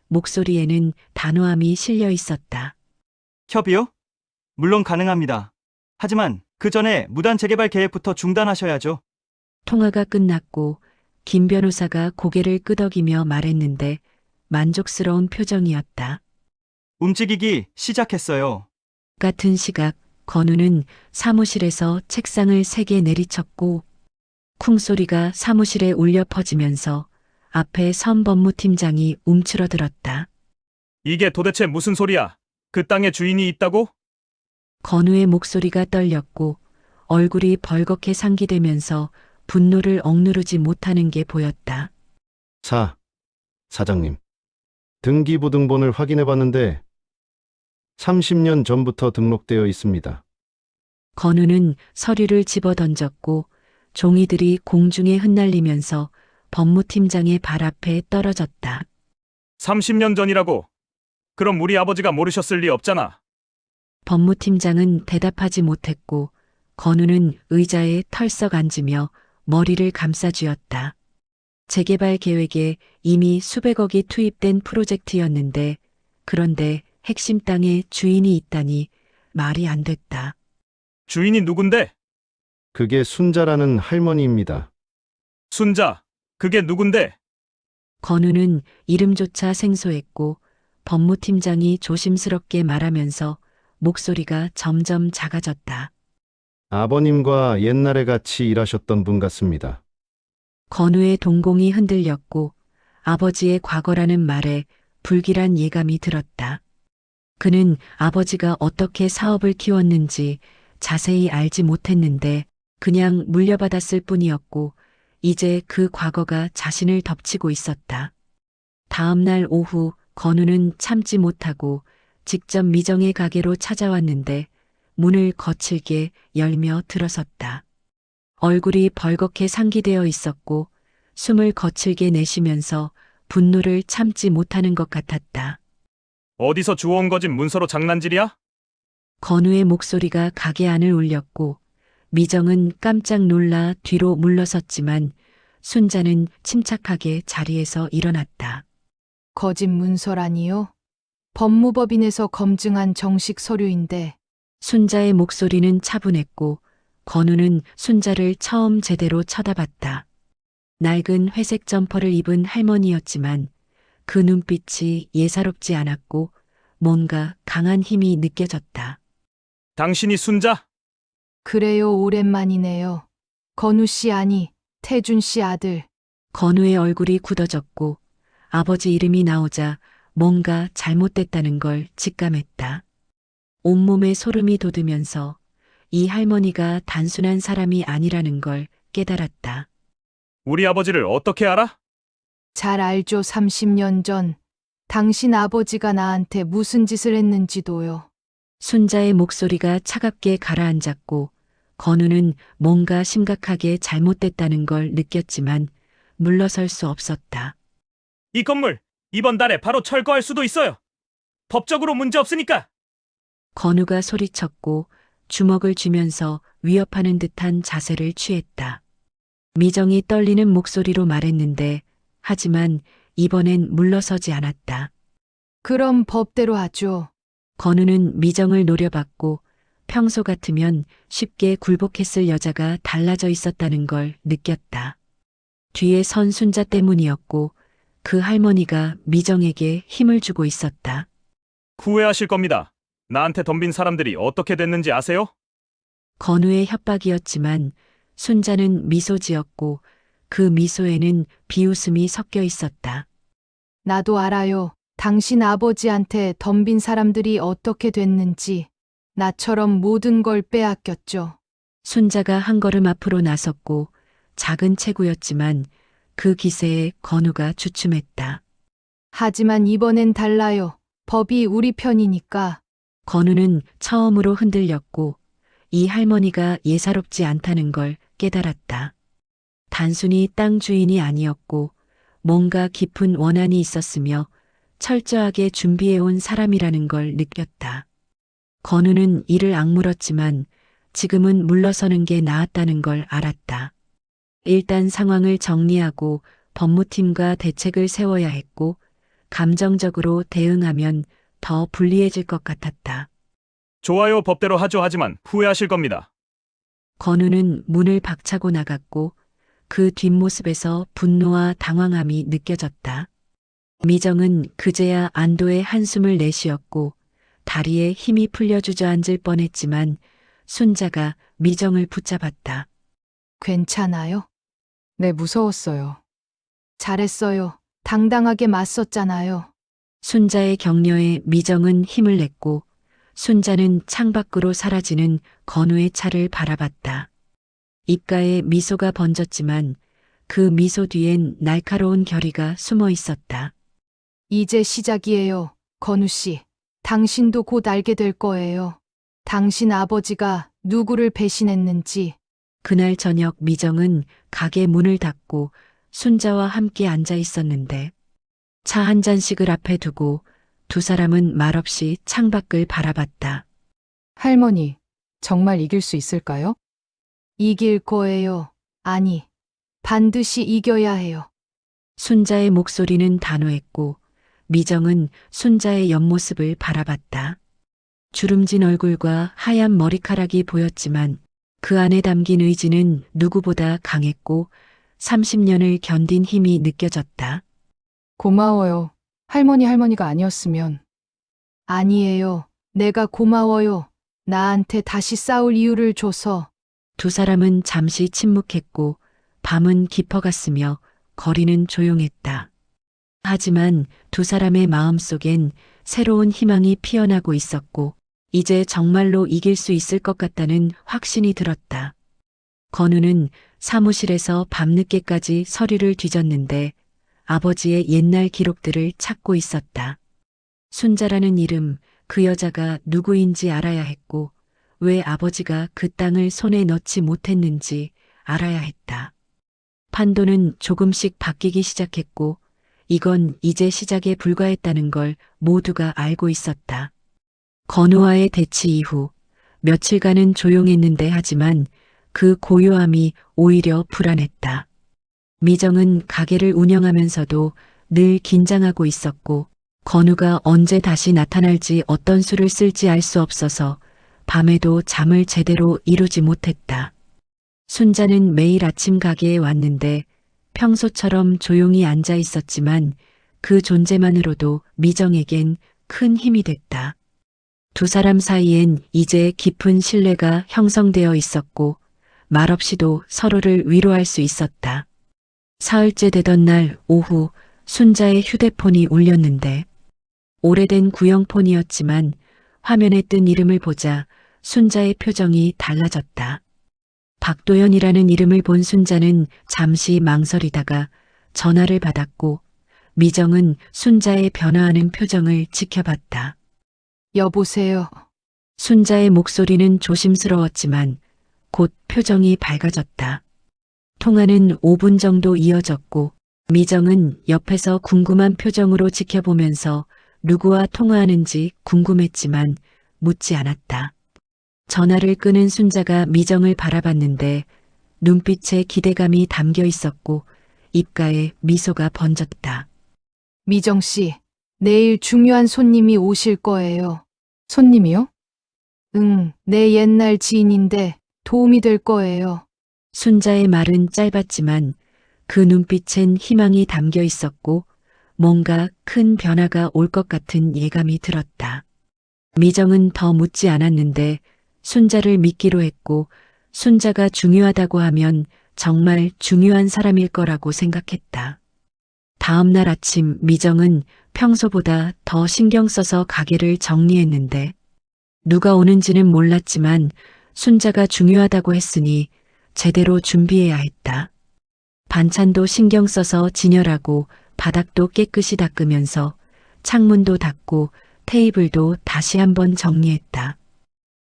목소리에는 단호함이 실려 있었다. 협의요? 물론 가능합니다. 하지만 그 전에 무단 재개발 계획부터 중단하셔야죠. 통화가 끝났고 김 변호사가 고개를 끄덕이며 말했는데 만족스러운 표정이었다. 움직이기 시작했어요. 같은 시각 건우는 사무실에서 책상을 3개 내리쳤고 쿵 소리가 사무실에 울려 퍼지면서 앞에 선 법무팀장이 움츠러들었다. 이게 도대체 무슨 소리야? 그 땅에 주인이 있다고? 건우의 목소리가 떨렸고 얼굴이 벌겋게 상기되면서 분노를 억누르지 못하는 게 보였다. 사장님. 등기부등본을 확인해 봤는데 30년 전부터 등록되어 있습니다. 건우는 서류를 집어던졌고 종이들이 공중에 흩날리면서 법무팀장의 발 앞에 떨어졌다. 30년 전이라고? 그럼 우리 아버지가 모르셨을 리 없잖아. 법무팀장은 대답하지 못했고 건우는 의자에 털썩 앉으며 머리를 감싸쥐었다. 재개발 계획에 이미 수백억이 투입된 프로젝트였는데 그런데 핵심 땅에 주인이 있다니 말이 안 됐다. 주인이 누군데? 그게 순자라는 할머니입니다. 순자. 그게 누군데? 건우는 이름조차 생소했고 법무팀장이 조심스럽게 말하면서 목소리가 점점 작아졌다. 아버님과 옛날에 같이 일하셨던 분 같습니다. 건우의 동공이 흔들렸고 아버지의 과거라는 말에 불길한 예감이 들었다. 그는 아버지가 어떻게 사업을 키웠는지 자세히 알지 못했는데 그냥 물려받았을 뿐이었고 이제 그 과거가 자신을 덮치고 있었다. 다음 날 오후 건우는 참지 못하고 직접 미정의 가게로 찾아왔는데 문을 거칠게 열며 들어섰다. 얼굴이 벌겋게 상기되어 있었고 숨을 거칠게 내쉬면서 분노를 참지 못하는 것 같았다. 어디서 주워온 거진 문서로 장난질이야? 건우의 목소리가 가게 안을 울렸고 미정은 깜짝 놀라 뒤로 물러섰지만 순자는 침착하게 자리에서 일어났다. 거짓 문서라니요? 법무법인에서 검증한 정식 서류인데 순자의 목소리는 차분했고 건우는 순자를 처음 제대로 쳐다봤다. 낡은 회색 점퍼를 입은 할머니였지만 그 눈빛이 예사롭지 않았고 뭔가 강한 힘이 느껴졌다. 당신이 순자? 그래요, 오랜만이네요. 건우 씨 아니 태준 씨 아들. 건우의 얼굴이 굳어졌고 아버지 이름이 나오자 뭔가 잘못됐다는 걸 직감했다. 온몸에 소름이 돋으면서 이 할머니가 단순한 사람이 아니라는 걸 깨달았다. 우리 아버지를 어떻게 알아? 잘 알죠. 30년 전 당신 아버지가 나한테 무슨 짓을 했는지도요. 순자의 목소리가 차갑게 가라앉았고 건우는 뭔가 심각하게 잘못됐다는 걸 느꼈지만 물러설 수 없었다. 이 건물 이번 달에 바로 철거할 수도 있어요. 법적으로 문제 없으니까. 건우가 소리쳤고 주먹을 쥐면서 위협하는 듯한 자세를 취했다. 미정이 떨리는 목소리로 말했는데 하지만 이번엔 물러서지 않았다. 그럼 법대로 하죠. 건우는 미정을 노려봤고 평소 같으면 쉽게 굴복했을 여자가 달라져 있었다는 걸 느꼈다. 뒤에 선 순자 때문이었고 그 할머니가 미정에게 힘을 주고 있었다. 후회하실 겁니다. 나한테 덤빈 사람들이 어떻게 됐는지 아세요? 건우의 협박이었지만 순자는 미소 지었고 그 미소에는 비웃음이 섞여 있었다. 나도 알아요. 당신 아버지한테 덤빈 사람들이 어떻게 됐는지. 나처럼 모든 걸 빼앗겼죠. 순자가 한 걸음 앞으로 나섰고 작은 체구였지만 그 기세에 건우가 주춤했다. 하지만 이번엔 달라요. 법이 우리 편이니까. 건우는 처음으로 흔들렸고 이 할머니가 예사롭지 않다는 걸 깨달았다. 단순히 땅 주인이 아니었고 뭔가 깊은 원한이 있었으며 철저하게 준비해온 사람이라는 걸 느꼈다. 건우는 이를 악물었지만 지금은 물러서는 게 나았다는 걸 알았다. 일단 상황을 정리하고 법무팀과 대책을 세워야 했고 감정적으로 대응하면 더 불리해질 것 같았다. 좋아요, 법대로 하죠. 하지만 후회하실 겁니다. 건우는 문을 박차고 나갔고 그 뒷모습에서 분노와 당황함이 느껴졌다. 미정은 그제야 안도의 한숨을 내쉬었고 다리에 힘이 풀려 주저앉을 뻔했지만 순자가 미정을 붙잡았다. 괜찮아요? 네, 무서웠어요. 잘했어요. 당당하게 맞섰잖아요. 순자의 격려에 미정은 힘을 냈고 순자는 창밖으로 사라지는 건우의 차를 바라봤다. 입가에 미소가 번졌지만 그 미소 뒤엔 날카로운 결의가 숨어 있었다. 이제 시작이에요. 건우 씨. 당신도 곧 알게 될 거예요. 당신 아버지가 누구를 배신했는지. 그날 저녁 미정은 가게 문을 닫고 순자와 함께 앉아 있었는데 차 한 잔씩을 앞에 두고 두 사람은 말없이 창밖을 바라봤다. 할머니, 정말 이길 수 있을까요? 이길 거예요. 아니, 반드시 이겨야 해요. 순자의 목소리는 단호했고 미정은 순자의 옆모습을 바라봤다. 주름진 얼굴과 하얀 머리카락이 보였지만 그 안에 담긴 의지는 누구보다 강했고 30년을 견딘 힘이 느껴졌다. 고마워요. 할머니가 아니었으면. 아니에요. 내가 고마워요. 나한테 다시 싸울 이유를 줘서. 두 사람은 잠시 침묵했고 밤은 깊어갔으며 거리는 조용했다. 하지만 두 사람의 마음속엔 새로운 희망이 피어나고 있었고 이제 정말로 이길 수 있을 것 같다는 확신이 들었다. 건우는 사무실에서 밤늦게까지 서류를 뒤졌는데 아버지의 옛날 기록들을 찾고 있었다. 순자라는 이름, 그 여자가 누구인지 알아야 했고 왜 아버지가 그 땅을 손에 넣지 못했는지 알아야 했다. 판도는 조금씩 바뀌기 시작했고 이건 이제 시작에 불과했다는 걸 모두가 알고 있었다. 건우와의 대치 이후 며칠간은 조용했는데 하지만 그 고요함이 오히려 불안했다. 미정은 가게를 운영하면서도 늘 긴장하고 있었고 건우가 언제 다시 나타날지 어떤 수를 쓸지 알 수 없어서 밤에도 잠을 제대로 이루지 못했다. 순자는 매일 아침 가게에 왔는데 평소처럼 조용히 앉아 있었지만 그 존재만으로도 미정에겐 큰 힘이 됐다. 두 사람 사이엔 이제 깊은 신뢰가 형성되어 있었고 말없이도 서로를 위로할 수 있었다. 사흘째 되던 날 오후 순자의 휴대폰이 울렸는데 오래된 구형폰이었지만 화면에 뜬 이름을 보자 순자의 표정이 달라졌다. 박도연이라는 이름을 본 순자는 잠시 망설이다가 전화를 받았고 미정은 순자의 변화하는 표정을 지켜봤다. 여보세요. 순자의 목소리는 조심스러웠지만 곧 표정이 밝아졌다. 통화는 5분 정도 이어졌고 미정은 옆에서 궁금한 표정으로 지켜보면서 누구와 통화하는지 궁금했지만 묻지 않았다. 전화를 끊은 순자가 미정을 바라봤는데 눈빛에 기대감이 담겨 있었고 입가에 미소가 번졌다. 미정 씨, 내일 중요한 손님이 오실 거예요. 손님이요? 응, 내 옛날 지인인데 도움이 될 거예요. 순자의 말은 짧았지만 그 눈빛엔 희망이 담겨 있었고 뭔가 큰 변화가 올 것 같은 예감이 들었다. 미정은 더 묻지 않았는데 순자를 믿기로 했고 순자가 중요하다고 하면 정말 중요한 사람일 거라고 생각했다. 다음 날 아침 미정은 평소보다 더 신경 써서 가게를 정리했는데 누가 오는지는 몰랐지만 순자가 중요하다고 했으니 제대로 준비해야 했다. 반찬도 신경 써서 진열하고 바닥도 깨끗이 닦으면서 창문도 닫고 테이블도 다시 한번 정리했다.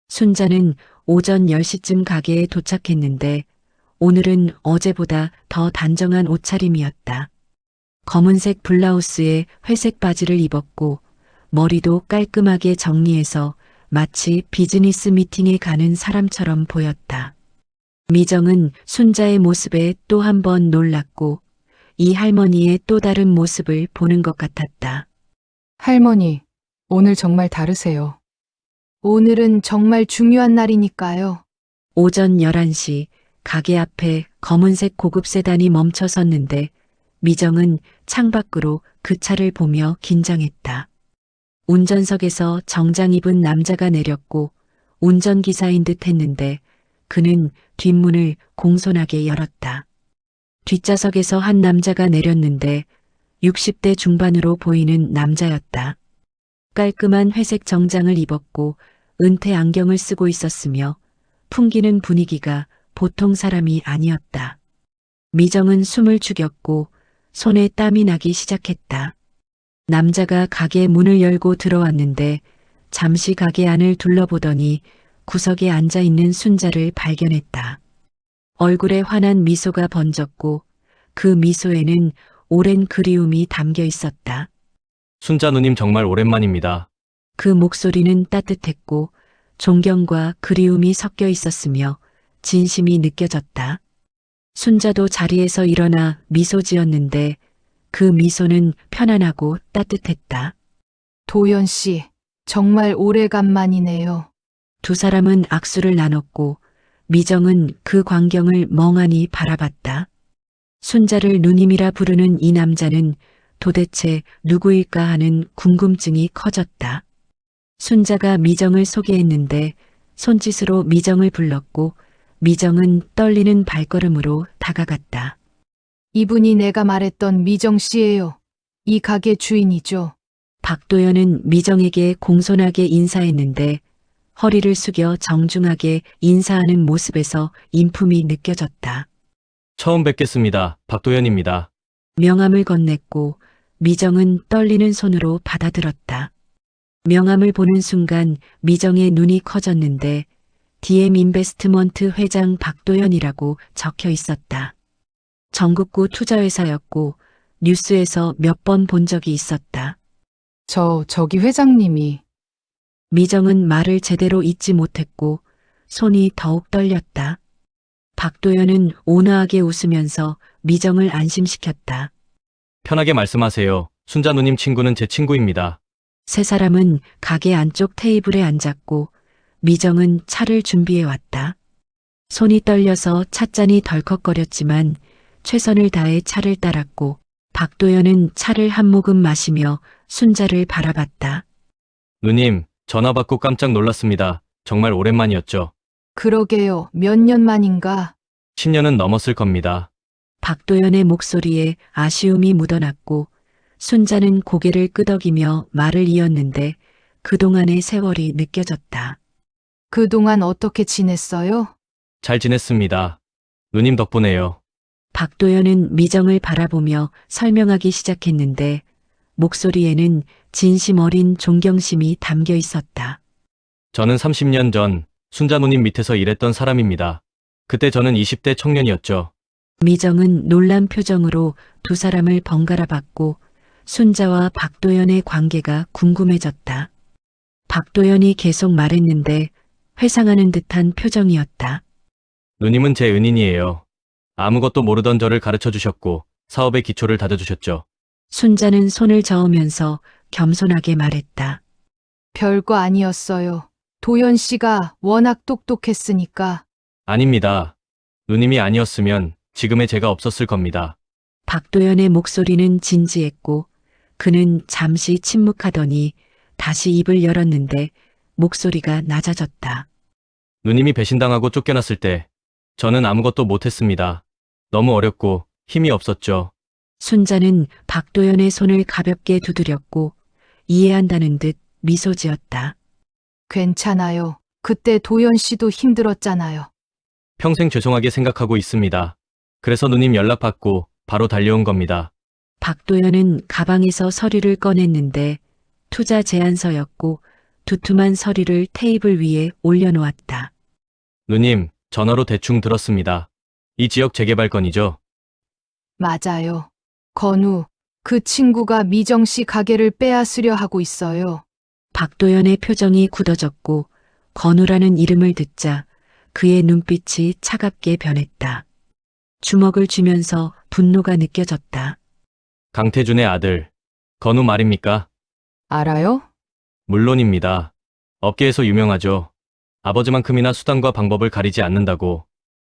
순자는 오전 10시쯤 가게에 도착했는데 오늘은 어제보다 더 단정한 옷차림이었다. 검은색 블라우스에 회색 바지를 입었고 머리도 깔끔하게 정리해서 마치 비즈니스 미팅에 가는 사람처럼 보였다. 미정은 순자의 모습에 또 한 번 놀랐고 이 할머니의 또 다른 모습을 보는 것 같았다. 할머니, 오늘 정말 다르세요. 오늘은 정말 중요한 날이니까요. 오전 11시 가게 앞에 검은색 고급 세단이 멈춰 섰는데 미정은 창밖으로 그 차를 보며 긴장했다. 운전석에서 정장 입은 남자가 내렸고 운전기사인 듯 했는데 그는 뒷문을 공손하게 열었다. 뒷좌석에서 한 남자가 내렸는데 60대 중반으로 보이는 남자였다. 깔끔한 회색 정장을 입었고 은퇴 안경을 쓰고 있었으며 풍기는 분위기가 보통 사람이 아니었다. 미정은 숨을 죽였고 손에 땀이 나기 시작했다. 남자가 가게 문을 열고 들어왔는데 잠시 가게 안을 둘러보더니 구석에 앉아 있는 순자를 발견했다. 얼굴에 환한 미소가 번졌고 그 미소에는 오랜 그리움이 담겨 있었다. 순자 누님 정말 오랜만입니다. 그 목소리는 따뜻했고 존경과 그리움이 섞여 있었으며 진심이 느껴졌다. 순자도 자리에서 일어나 미소 지었는데 그 미소는 편안하고 따뜻했다. 도연 씨, 정말 오래간만이네요. 두 사람은 악수를 나눴고 미정은 그 광경을 멍하니 바라봤다. 순자를 누님이라 부르는 이 남자는 도대체 누구일까 하는 궁금증이 커졌다. 순자가 미정을 소개했는데 손짓으로 미정을 불렀고 미정은 떨리는 발걸음으로 다가갔다. 이분이 내가 말했던 미정 씨예요. 이 가게 주인이죠. 박도연은 미정에게 공손하게 인사했는데 허리를 숙여 정중하게 인사하는 모습에서 인품이 느껴졌다. 처음 뵙겠습니다. 박도연입니다. 명함을 건넸고 미정은 떨리는 손으로 받아들었다. 명함을 보는 순간 미정의 눈이 커졌는데 DM 인베스트먼트 회장 박도연이라고 적혀 있었다. 전국구 투자회사였고 뉴스에서 몇 번 본 적이 있었다. 저기 회장님이. 미정은 말을 제대로 잇지 못했고 손이 더욱 떨렸다. 박도연은 온화하게 웃으면서 미정을 안심시켰다. 편하게 말씀하세요. 순자 누님 친구는 제 친구입니다. 세 사람은 가게 안쪽 테이블에 앉았고 미정은 차를 준비해 왔다. 손이 떨려서 찻잔이 덜컥거렸지만 최선을 다해 차를 따랐고 박도연은 차를 한 모금 마시며 순자를 바라봤다. 누님, 전화 받고 깜짝 놀랐습니다. 정말 오랜만이었죠. 그러게요. 몇 년 만인가. 10년은 넘었을 겁니다. 박도연의 목소리에 아쉬움이 묻어났고 순자는 고개를 끄덕이며 말을 이었는데 그동안의 세월이 느껴졌다. 그동안 어떻게 지냈어요? 잘 지냈습니다. 누님 덕분에요. 박도연은 미정을 바라보며 설명하기 시작했는데 목소리에는 진심 어린 존경심이 담겨 있었다. 저는 30년 전 순자 누님 밑에서 일했던 사람입니다. 그때 저는 20대 청년이었죠. 미정은 놀란 표정으로 두 사람을 번갈아 봤고 순자와 박도연의 관계가 궁금해졌다. 박도연이 계속 말했는데 회상하는 듯한 표정이었다. 누님은 제 은인이에요. 아무것도 모르던 저를 가르쳐 주셨고 사업의 기초를 다져주셨죠. 순자는 손을 저으면서 겸손하게 말했다. 별거 아니었어요. 도연 씨가 워낙 똑똑했으니까. 아닙니다. 누님이 아니었으면 지금의 제가 없었을 겁니다. 박도연의 목소리는 진지했고 그는 잠시 침묵하더니 다시 입을 열었는데 목소리가 낮아졌다. 누님이 배신당하고 쫓겨났을 때 저는 아무것도 못했습니다. 너무 어렵고 힘이 없었죠. 순자는 박도연의 손을 가볍게 두드렸고 이해한다는 듯 미소 지었다. 괜찮아요. 그때 도연 씨도 힘들었잖아요. 평생 죄송하게 생각하고 있습니다. 그래서 누님 연락받고 바로 달려온 겁니다. 박도연은 가방에서 서류를 꺼냈는데 투자 제안서였고 두툼한 서류를 테이블 위에 올려놓았다. 누님, 전화로 대충 들었습니다. 이 지역 재개발 건이죠? 맞아요. 건우, 그 친구가 미정 씨 가게를 빼앗으려 하고 있어요. 박도연의 표정이 굳어졌고 건우라는 이름을 듣자 그의 눈빛이 차갑게 변했다. 주먹을 쥐면서 분노가 느껴졌다. 강태준의 아들, 건우 말입니까? 알아요? 물론입니다. 업계에서 유명하죠. 아버지만큼이나 수단과 방법을 가리지 않는다고.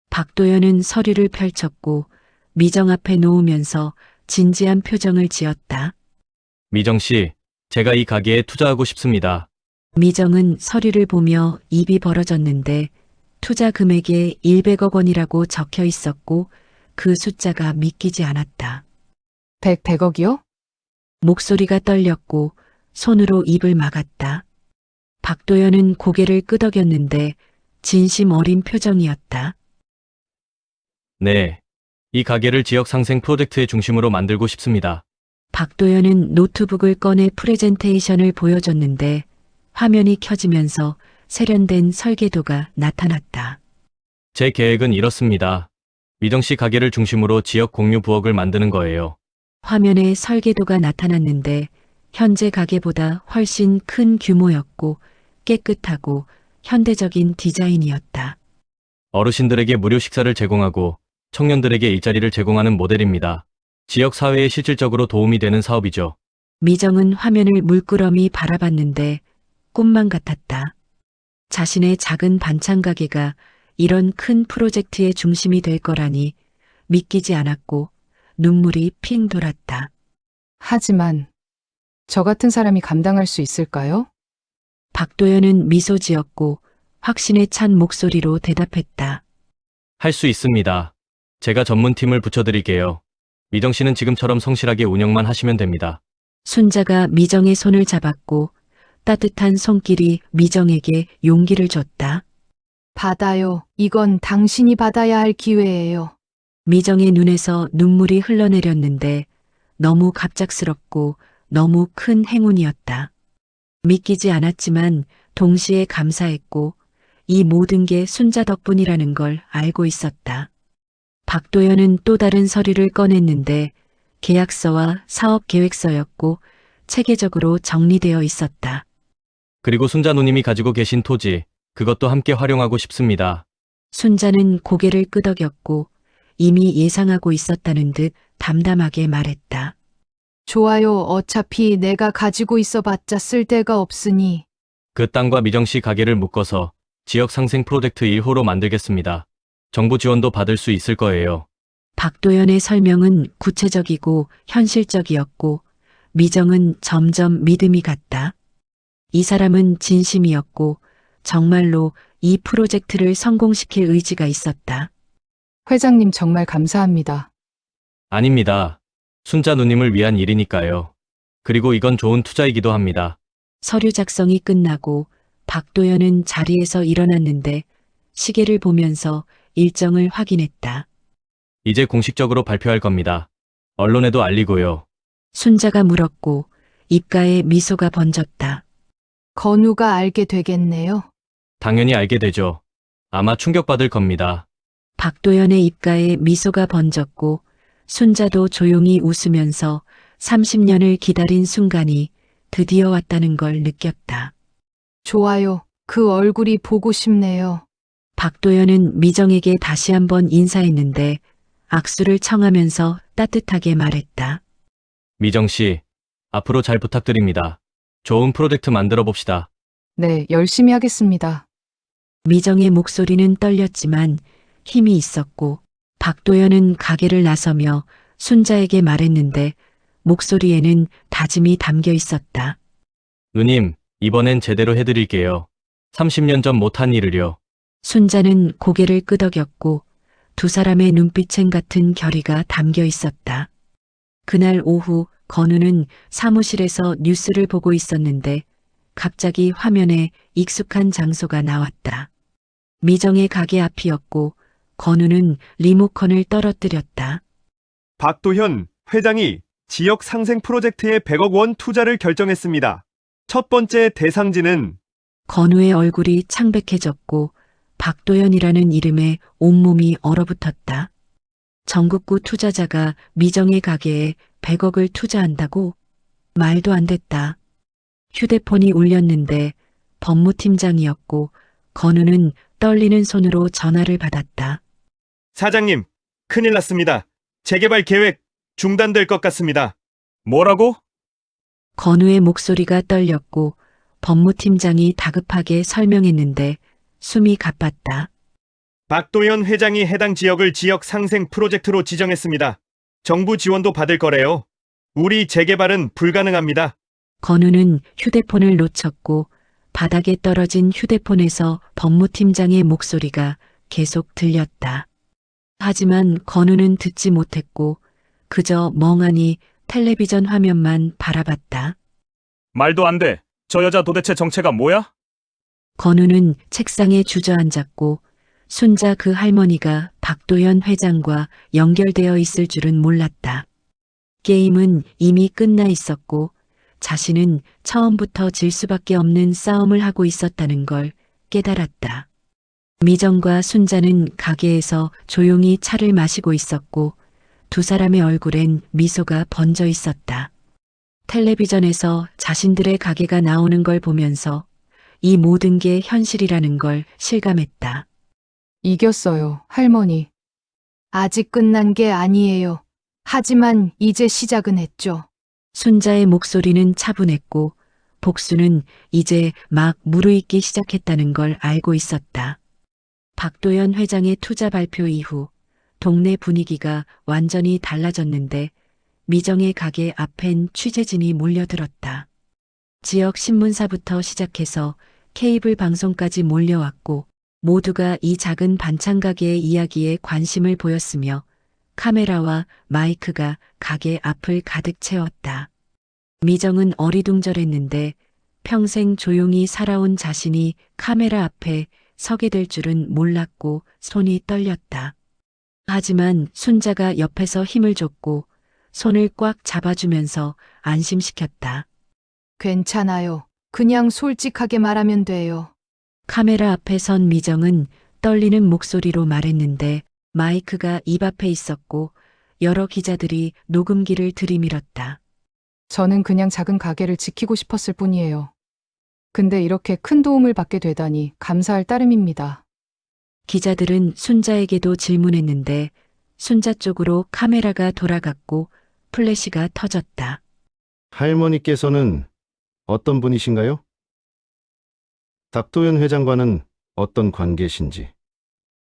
박도연은 서류를 펼쳤고 미정 앞에 놓으면서 진지한 표정을 지었다. 미정 씨, 제가 이 가게에 투자하고 싶습니다. 미정은 서류를 보며 입이 벌어졌는데 투자 금액에 100억 원이라고 적혀 있었고 그 숫자가 믿기지 않았다. 100억이요? 목소리가 떨렸고 손으로 입을 막았다. 박도연은 고개를 끄덕였는데 진심 어린 표정이었다. 네. 이 가게를 지역 상생 프로젝트의 중심으로 만들고 싶습니다. 박도연은 노트북을 꺼내 프레젠테이션을 보여줬는데 화면이 켜지면서 세련된 설계도가 나타났다. 제 계획은 이렇습니다. 미정 씨 가게를 중심으로 지역 공유 부엌을 만드는 거예요. 화면에 설계도가 나타났는데 현재 가게보다 훨씬 큰 규모였고 깨끗하고 현대적인 디자인이었다. 어르신들에게 무료 식사를 제공하고 청년들에게 일자리를 제공하는 모델입니다. 지역 사회에 실질적으로 도움이 되는 사업이죠. 미정은 화면을 물끄러미 바라봤는데 꿈만 같았다. 자신의 작은 반찬 가게가 이런 큰 프로젝트의 중심이 될 거라니 믿기지 않았고 눈물이 핑 돌았다. 하지만 저 같은 사람이 감당할 수 있을까요? 박도연은 미소 지었고 확신에 찬 목소리로 대답했다. 할 수 있습니다. 제가 전문팀을 붙여드릴게요. 미정 씨는 지금처럼 성실하게 운영만 하시면 됩니다. 순자가 미정의 손을 잡았고 따뜻한 손길이 미정에게 용기를 줬다. 받아요. 이건 당신이 받아야 할 기회예요. 미정의 눈에서 눈물이 흘러내렸는데 너무 갑작스럽고 너무 큰 행운이었다. 믿기지 않았지만 동시에 감사했고 이 모든 게 순자 덕분이라는 걸 알고 있었다. 박도연은 또 다른 서류를 꺼냈는데 계약서와 사업 계획서였고 체계적으로 정리되어 있었다. 그리고 순자 누님이 가지고 계신 토지, 그것도 함께 활용하고 싶습니다. 순자는 고개를 끄덕였고 이미 예상하고 있었다는 듯 담담하게 말했다. 좋아요. 어차피 내가 가지고 있어 봤자 쓸데가 없으니. 그 땅과 미정 씨 가게를 묶어서 지역 상생 프로젝트 1호로 만들겠습니다. 정부 지원도 받을 수 있을 거예요. 박도연의 설명은 구체적이고 현실적이었고 미정은 점점 믿음이 갔다. 이 사람은 진심이었고 정말로 이 프로젝트를 성공시킬 의지가 있었다. 회장님 정말 감사합니다. 아닙니다. 순자 누님을 위한 일이니까요. 그리고 이건 좋은 투자이기도 합니다. 서류 작성이 끝나고 박도연은 자리에서 일어났는데 시계를 보면서 일정을 확인했다. 이제 공식적으로 발표할 겁니다. 언론에도 알리고요. 순자가 물었고 입가에 미소가 번졌다. 건우가 알게 되겠네요. 당연히 알게 되죠. 아마 충격받을 겁니다. 박도연의 입가에 미소가 번졌고 순자도 조용히 웃으면서 30년을 기다린 순간이 드디어 왔다는 걸 느꼈다. 좋아요. 그 얼굴이 보고 싶네요. 박도연은 미정에게 다시 한번 인사했는데 악수를 청하면서 따뜻하게 말했다. 미정 씨, 앞으로 잘 부탁드립니다. 좋은 프로젝트 만들어 봅시다. 네, 열심히 하겠습니다. 미정의 목소리는 떨렸지만 힘이 있었고 박도연은 가게를 나서며 순자에게 말했는데 목소리에는 다짐이 담겨 있었다. 누님, 이번엔 제대로 해드릴게요. 30년 전 못한 일을요. 순자는 고개를 끄덕였고 두 사람의 눈빛엔 같은 결의가 담겨 있었다. 그날 오후 건우는 사무실에서 뉴스를 보고 있었는데 갑자기 화면에 익숙한 장소가 나왔다. 미정의 가게 앞이었고 건우는 리모컨을 떨어뜨렸다. 박도현 회장이 지역 상생 프로젝트에 100억 원 투자를 결정했습니다. 첫 번째 대상지는 건우의 얼굴이 창백해졌고 박도연이라는 이름에 온몸이 얼어붙었다. 전국구 투자자가 미정의 가게에 100억을 투자한다고? 말도 안 됐다. 휴대폰이 울렸는데 법무팀장이었고 건우는 떨리는 손으로 전화를 받았다. 사장님, 큰일 났습니다. 재개발 계획 중단될 것 같습니다. 뭐라고? 건우의 목소리가 떨렸고 법무팀장이 다급하게 설명했는데 숨이 가빴다. 박도현 회장이 해당 지역을 지역 상생 프로젝트로 지정했습니다. 정부 지원도 받을 거래요. 우리 재개발은 불가능합니다. 건우는 휴대폰을 놓쳤고 바닥에 떨어진 휴대폰에서 법무팀장의 목소리가 계속 들렸다. 하지만 건우는 듣지 못했고 그저 멍하니 텔레비전 화면만 바라봤다. 말도 안 돼. 저 여자 도대체 정체가 뭐야? 건우는 책상에 주저앉았고 순자 그 할머니가 박도현 회장과 연결되어 있을 줄은 몰랐다. 게임은 이미 끝나 있었고 자신은 처음부터 질 수밖에 없는 싸움을 하고 있었다는 걸 깨달았다. 미정과 순자는 가게에서 조용히 차를 마시고 있었고 두 사람의 얼굴엔 미소가 번져 있었다. 텔레비전에서 자신들의 가게가 나오는 걸 보면서 이 모든 게 현실이라는 걸 실감했다. 이겼어요, 할머니. 아직 끝난 게 아니에요. 하지만 이제 시작은 했죠. 순자의 목소리는 차분했고 복수는 이제 막 무르익기 시작했다는 걸 알고 있었다. 박도연 회장의 투자 발표 이후 동네 분위기가 완전히 달라졌는데 미정의 가게 앞엔 취재진이 몰려들었다. 지역 신문사부터 시작해서 케이블 방송까지 몰려왔고 모두가 이 작은 반찬 가게의 이야기에 관심을 보였으며 카메라와 마이크가 가게 앞을 가득 채웠다. 미정은 어리둥절했는데 평생 조용히 살아온 자신이 카메라 앞에 서게 될 줄은 몰랐고 손이 떨렸다. 하지만 순자가 옆에서 힘을 줬고 손을 꽉 잡아주면서 안심시켰다. 괜찮아요. 그냥 솔직하게 말하면 돼요. 카메라 앞에 선 미정은 떨리는 목소리로 말했는데 마이크가 입 앞에 있었고 여러 기자들이 녹음기를 들이밀었다. 저는 그냥 작은 가게를 지키고 싶었을 뿐이에요. 근데 이렇게 큰 도움을 받게 되다니 감사할 따름입니다. 기자들은 순자에게도 질문했는데 순자 쪽으로 카메라가 돌아갔고 플래시가 터졌다. 할머니께서는 어떤 분이신가요? 박도현 회장과는 어떤 관계신지.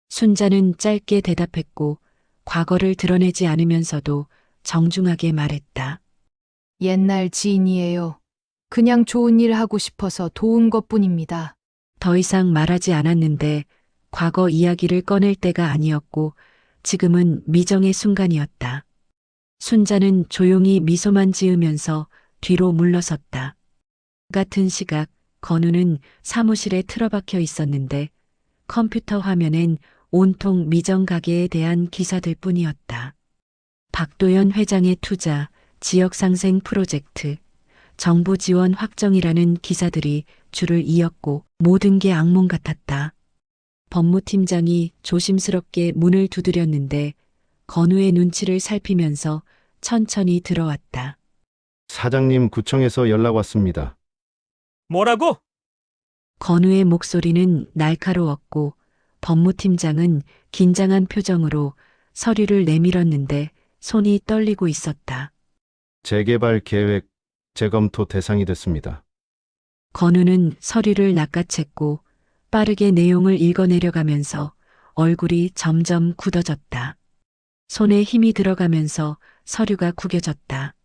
순자는 짧게 대답했고 과거를 드러내지 않으면서도 정중하게 말했다. 옛날 지인이에요. 그냥 좋은 일 하고 싶어서 도운 것뿐입니다. 더 이상 말하지 않았는데 과거 이야기를 꺼낼 때가 아니었고 지금은 미정의 순간이었다. 순자는 조용히 미소만 지으면서 뒤로 물러섰다. 같은 시각 건우는 사무실에 틀어박혀 있었는데 컴퓨터 화면엔 온통 미정 가게에 대한 기사들 뿐이었다. 박도연 회장의 투자, 지역상생 프로젝트, 정부 지원 확정이라는 기사들이 줄을 이었고 모든 게 악몽 같았다. 법무팀장이 조심스럽게 문을 두드렸는데 건우의 눈치를 살피면서 천천히 들어왔다. 사장님 구청에서 연락 왔습니다. 뭐라고? 건우의 목소리는 날카로웠고 법무팀장은 긴장한 표정으로 서류를 내밀었는데 손이 떨리고 있었다. 재개발 계획 재검토 대상이 됐습니다. 건우는 서류를 낚아챘고 빠르게 내용을 읽어내려가면서 얼굴이 점점 굳어졌다. 손에 힘이 들어가면서 서류가 구겨졌다.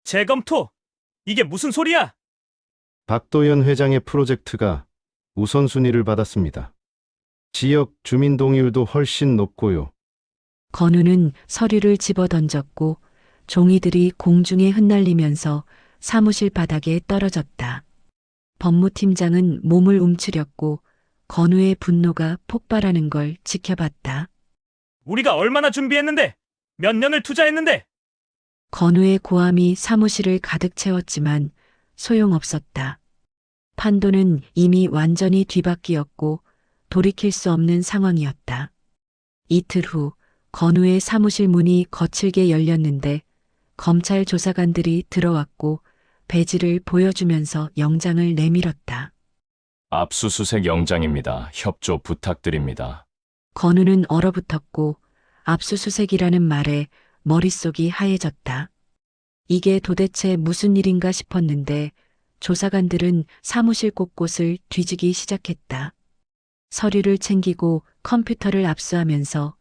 재검토? 이게 무슨 소리야? 박도현 회장의 프로젝트가 우선순위를 받았습니다. 지역 주민 동의율도 훨씬 높고요. 건우는 서류를 집어 던졌고 종이들이 공중에 흩날리면서 사무실 바닥에 떨어졌다. 법무팀장은 몸을 움츠렸고 건우의 분노가 폭발하는 걸 지켜봤다. 우리가 얼마나 준비했는데, 몇 년을 투자했는데, 건우의 고함이 사무실을 가득 채웠지만 소용없었다. 판도는 이미 완전히 뒤바뀌었고 돌이킬 수 없는 상황이었다. 이틀 후 건우의 사무실 문이 거칠게 열렸는데 검찰 조사관들이 들어왔고 배지를 보여주면서 영장을 내밀었다. 압수수색 영장입니다. 협조 부탁드립니다. 건우는 얼어붙었고 압수수색이라는 말에 머릿속이 하얘졌다. 이게 도대체 무슨 일인가 싶었는데 조사관들은 사무실 곳곳을 뒤지기 시작했다. 서류를 챙기고 컴퓨터를 압수하면서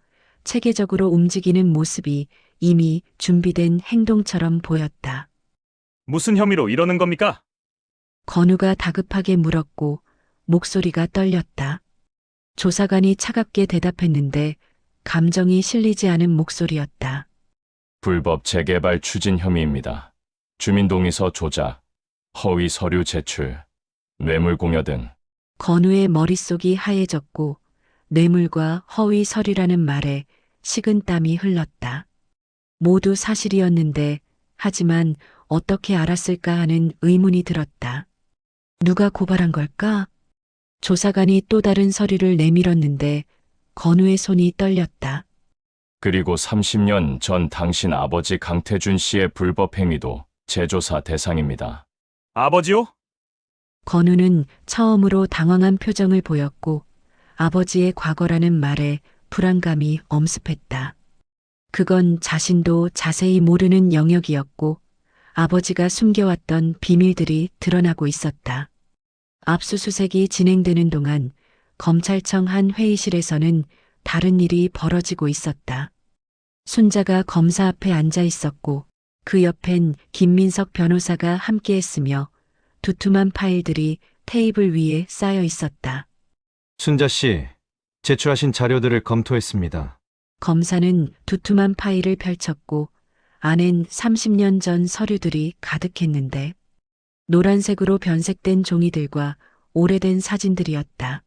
체계적으로 움직이는 모습이 이미 준비된 행동처럼 보였다. 무슨 혐의로 이러는 겁니까? 건우가 다급하게 물었고 목소리가 떨렸다. 조사관이 차갑게 대답했는데 감정이 실리지 않은 목소리였다. 불법 재개발 추진 혐의입니다. 주민동의서 조작, 허위 서류 제출, 뇌물 공여 등. 건우의 머릿속이 하얘졌고 뇌물과 허위 서류라는 말에 식은땀이 흘렀다. 모두 사실이었는데 하지만 어떻게 알았을까 하는 의문이 들었다. 누가 고발한 걸까? 조사관이 또 다른 서류를 내밀었는데 건우의 손이 떨렸다. 그리고 30년 전 당신 아버지 강태준 씨의 불법 행위도 재조사 대상입니다. 아버지요? 건우는 처음으로 당황한 표정을 보였고 아버지의 과거라는 말에 불안감이 엄습했다. 그건 자신도 자세히 모르는 영역이었고 아버지가 숨겨왔던 비밀들이 드러나고 있었다. 압수수색이 진행되는 동안 검찰청 한 회의실에서는 다른 일이 벌어지고 있었다. 순자가 검사 앞에 앉아 있었고 그 옆엔 김민석 변호사가 함께했으며 두툼한 파일들이 테이블 위에 쌓여 있었다. 순자 씨, 제출하신 자료들을 검토했습니다. 검사는 두툼한 파일을 펼쳤고 안엔 30년 전 서류들이 가득했는데 노란색으로 변색된 종이들과 오래된 사진들이었다.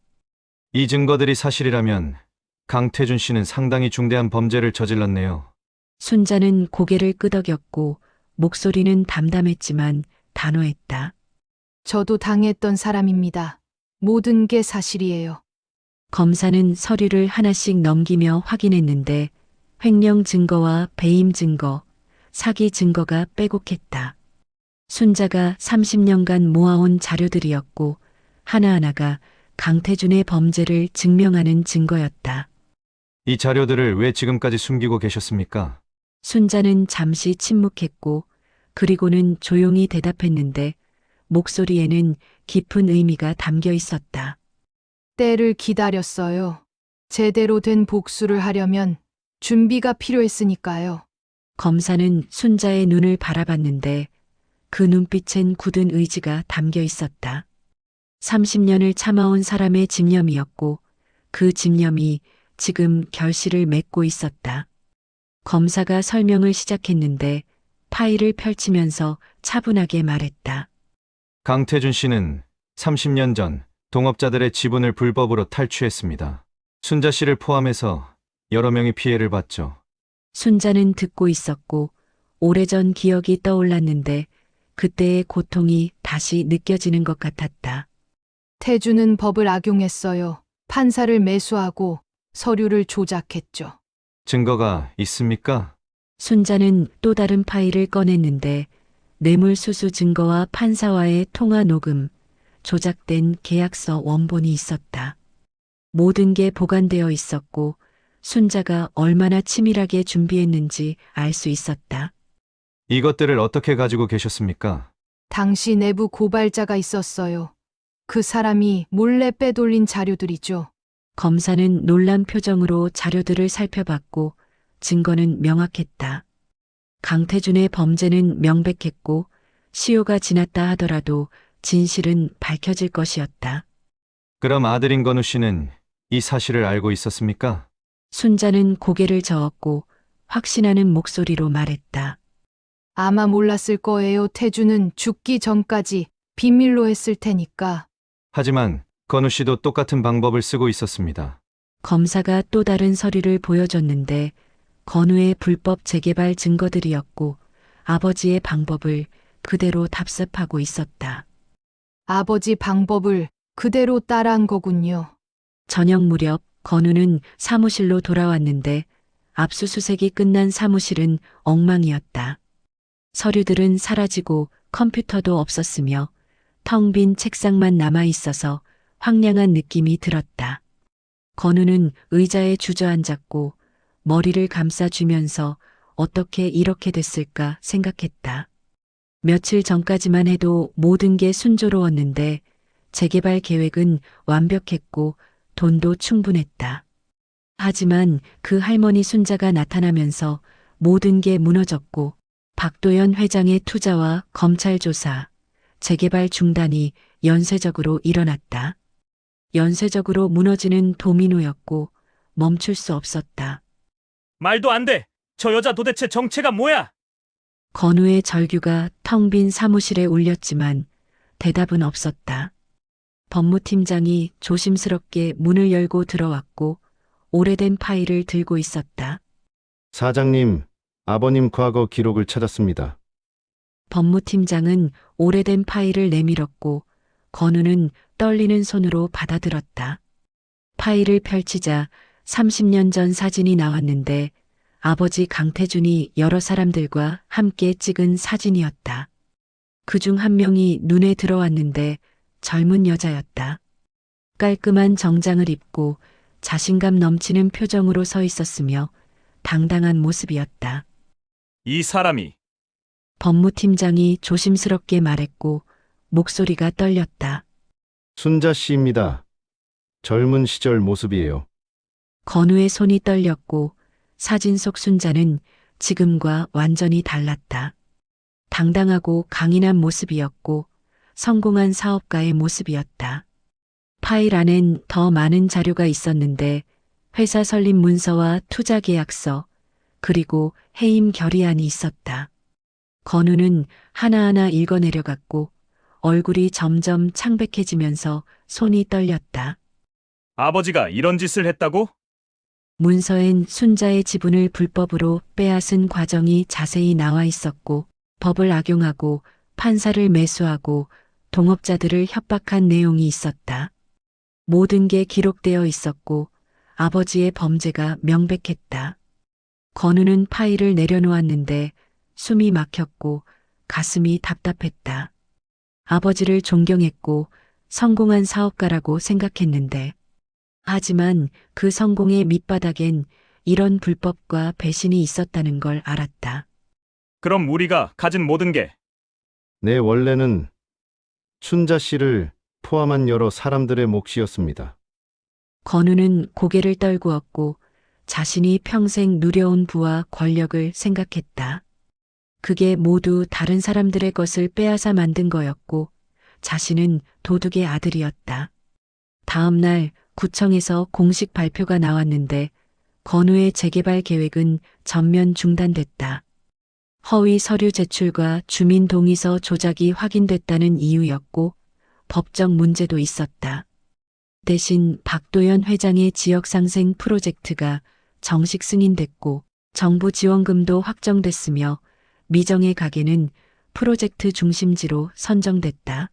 이 증거들이 사실이라면 강태준 씨는 상당히 중대한 범죄를 저질렀네요. 순자는 고개를 끄덕였고 목소리는 담담했지만 단호했다. 저도 당했던 사람입니다. 모든 게 사실이에요. 검사는 서류를 하나씩 넘기며 확인했는데 횡령 증거와 배임 증거, 사기 증거가 빼곡했다. 순자가 30년간 모아온 자료들이었고 하나하나가 강태준의 범죄를 증명하는 증거였다. 이 자료들을 왜 지금까지 숨기고 계셨습니까? 순자는 잠시 침묵했고 그리고는 조용히 대답했는데 목소리에는 깊은 의미가 담겨 있었다. 때를 기다렸어요. 제대로 된 복수를 하려면 준비가 필요했으니까요. 검사는 순자의 눈을 바라봤는데 그 눈빛엔 굳은 의지가 담겨 있었다. 30년을 참아온 사람의 집념이었고 그 집념이 지금 결실을 맺고 있었다. 검사가 설명을 시작했는데 파일을 펼치면서 차분하게 말했다. 강태준 씨는 30년 전 동업자들의 지분을 불법으로 탈취했습니다. 순자 씨를 포함해서 여러 명이 피해를 봤죠. 순자는 듣고 있었고 오래전 기억이 떠올랐는데 그때의 고통이 다시 느껴지는 것 같았다. 태주는 법을 악용했어요. 판사를 매수하고 서류를 조작했죠. 증거가 있습니까? 순자는 또 다른 파일을 꺼냈는데 뇌물수수 증거와 판사와의 통화 녹음, 조작된 계약서 원본이 있었다. 모든 게 보관되어 있었고 순자가 얼마나 치밀하게 준비했는지 알 수 있었다. 이것들을 어떻게 가지고 계셨습니까? 당시 내부 고발자가 있었어요. 그 사람이 몰래 빼돌린 자료들이죠. 검사는 놀란 표정으로 자료들을 살펴봤고 증거는 명확했다. 강태준의 범죄는 명백했고 시효가 지났다 하더라도 진실은 밝혀질 것이었다. 그럼 아들인 건우 씨는 이 사실을 알고 있었습니까? 순자는 고개를 저었고 확신하는 목소리로 말했다. 아마 몰랐을 거예요. 태주는 죽기 전까지 비밀로 했을 테니까. 하지만 건우 씨도 똑같은 방법을 쓰고 있었습니다. 검사가 또 다른 서류를 보여줬는데 건우의 불법 재개발 증거들이었고 아버지의 방법을 그대로 답습하고 있었다. 아버지 방법을 그대로 따라한 거군요. 저녁 무렵 건우는 사무실로 돌아왔는데 압수수색이 끝난 사무실은 엉망이었다. 서류들은 사라지고 컴퓨터도 없었으며 텅 빈 책상만 남아 있어서 황량한 느낌이 들었다. 건우는 의자에 주저앉았고 머리를 감싸주면서 어떻게 이렇게 됐을까 생각했다. 며칠 전까지만 해도 모든 게 순조로웠는데 재개발 계획은 완벽했고 돈도 충분했다. 하지만 그 할머니 순자가 나타나면서 모든 게 무너졌고 박도연 회장의 투자와 검찰 조사, 재개발 중단이 연쇄적으로 일어났다. 연쇄적으로 무너지는 도미노였고 멈출 수 없었다. 말도 안 돼. 저 여자 도대체 정체가 뭐야? 건우의 절규가 텅 빈 사무실에 울렸지만 대답은 없었다. 법무팀장이 조심스럽게 문을 열고 들어왔고 오래된 파일을 들고 있었다. 사장님, 아버님 과거 기록을 찾았습니다. 법무팀장은 오래된 파일을 내밀었고 건우는 떨리는 손으로 받아들었다. 파일을 펼치자 30년 전 사진이 나왔는데 아버지 강태준이 여러 사람들과 함께 찍은 사진이었다. 그중 한 명이 눈에 들어왔는데 젊은 여자였다. 깔끔한 정장을 입고 자신감 넘치는 표정으로 서 있었으며 당당한 모습이었다. 이 사람이 법무팀장이 조심스럽게 말했고 목소리가 떨렸다. 순자 씨입니다. 젊은 시절 모습이에요. 건우의 손이 떨렸고 사진 속 순자는 지금과 완전히 달랐다. 당당하고 강인한 모습이었고 성공한 사업가의 모습이었다. 파일 안엔 더 많은 자료가 있었는데 회사 설립 문서와 투자 계약서 그리고 해임 결의안이 있었다. 건우는 하나하나 읽어내려갔고 얼굴이 점점 창백해지면서 손이 떨렸다. 아버지가 이런 짓을 했다고? 문서엔 순자의 지분을 불법으로 빼앗은 과정이 자세히 나와 있었고 법을 악용하고 판사를 매수하고 동업자들을 협박한 내용이 있었다. 모든 게 기록되어 있었고 아버지의 범죄가 명백했다. 건우는 파일을 내려놓았는데 숨이 막혔고 가슴이 답답했다. 아버지를 존경했고 성공한 사업가라고 생각했는데 하지만 그 성공의 밑바닥엔 이런 불법과 배신이 있었다는 걸 알았다. 그럼 우리가 가진 모든 게 네, 원래는 순자 씨를 포함한 여러 사람들의 몫이었습니다. 건우는 고개를 떨구었고 자신이 평생 누려온 부와 권력을 생각했다. 그게 모두 다른 사람들의 것을 빼앗아 만든 거였고 자신은 도둑의 아들이었다. 다음 날 구청에서 공식 발표가 나왔는데 건우의 재개발 계획은 전면 중단됐다. 허위 서류 제출과 주민 동의서 조작이 확인됐다는 이유였고 법적 문제도 있었다. 대신 박도연 회장의 지역상생 프로젝트가 정식 승인됐고 정부 지원금도 확정됐으며 미정의 가게는 프로젝트 중심지로 선정됐다.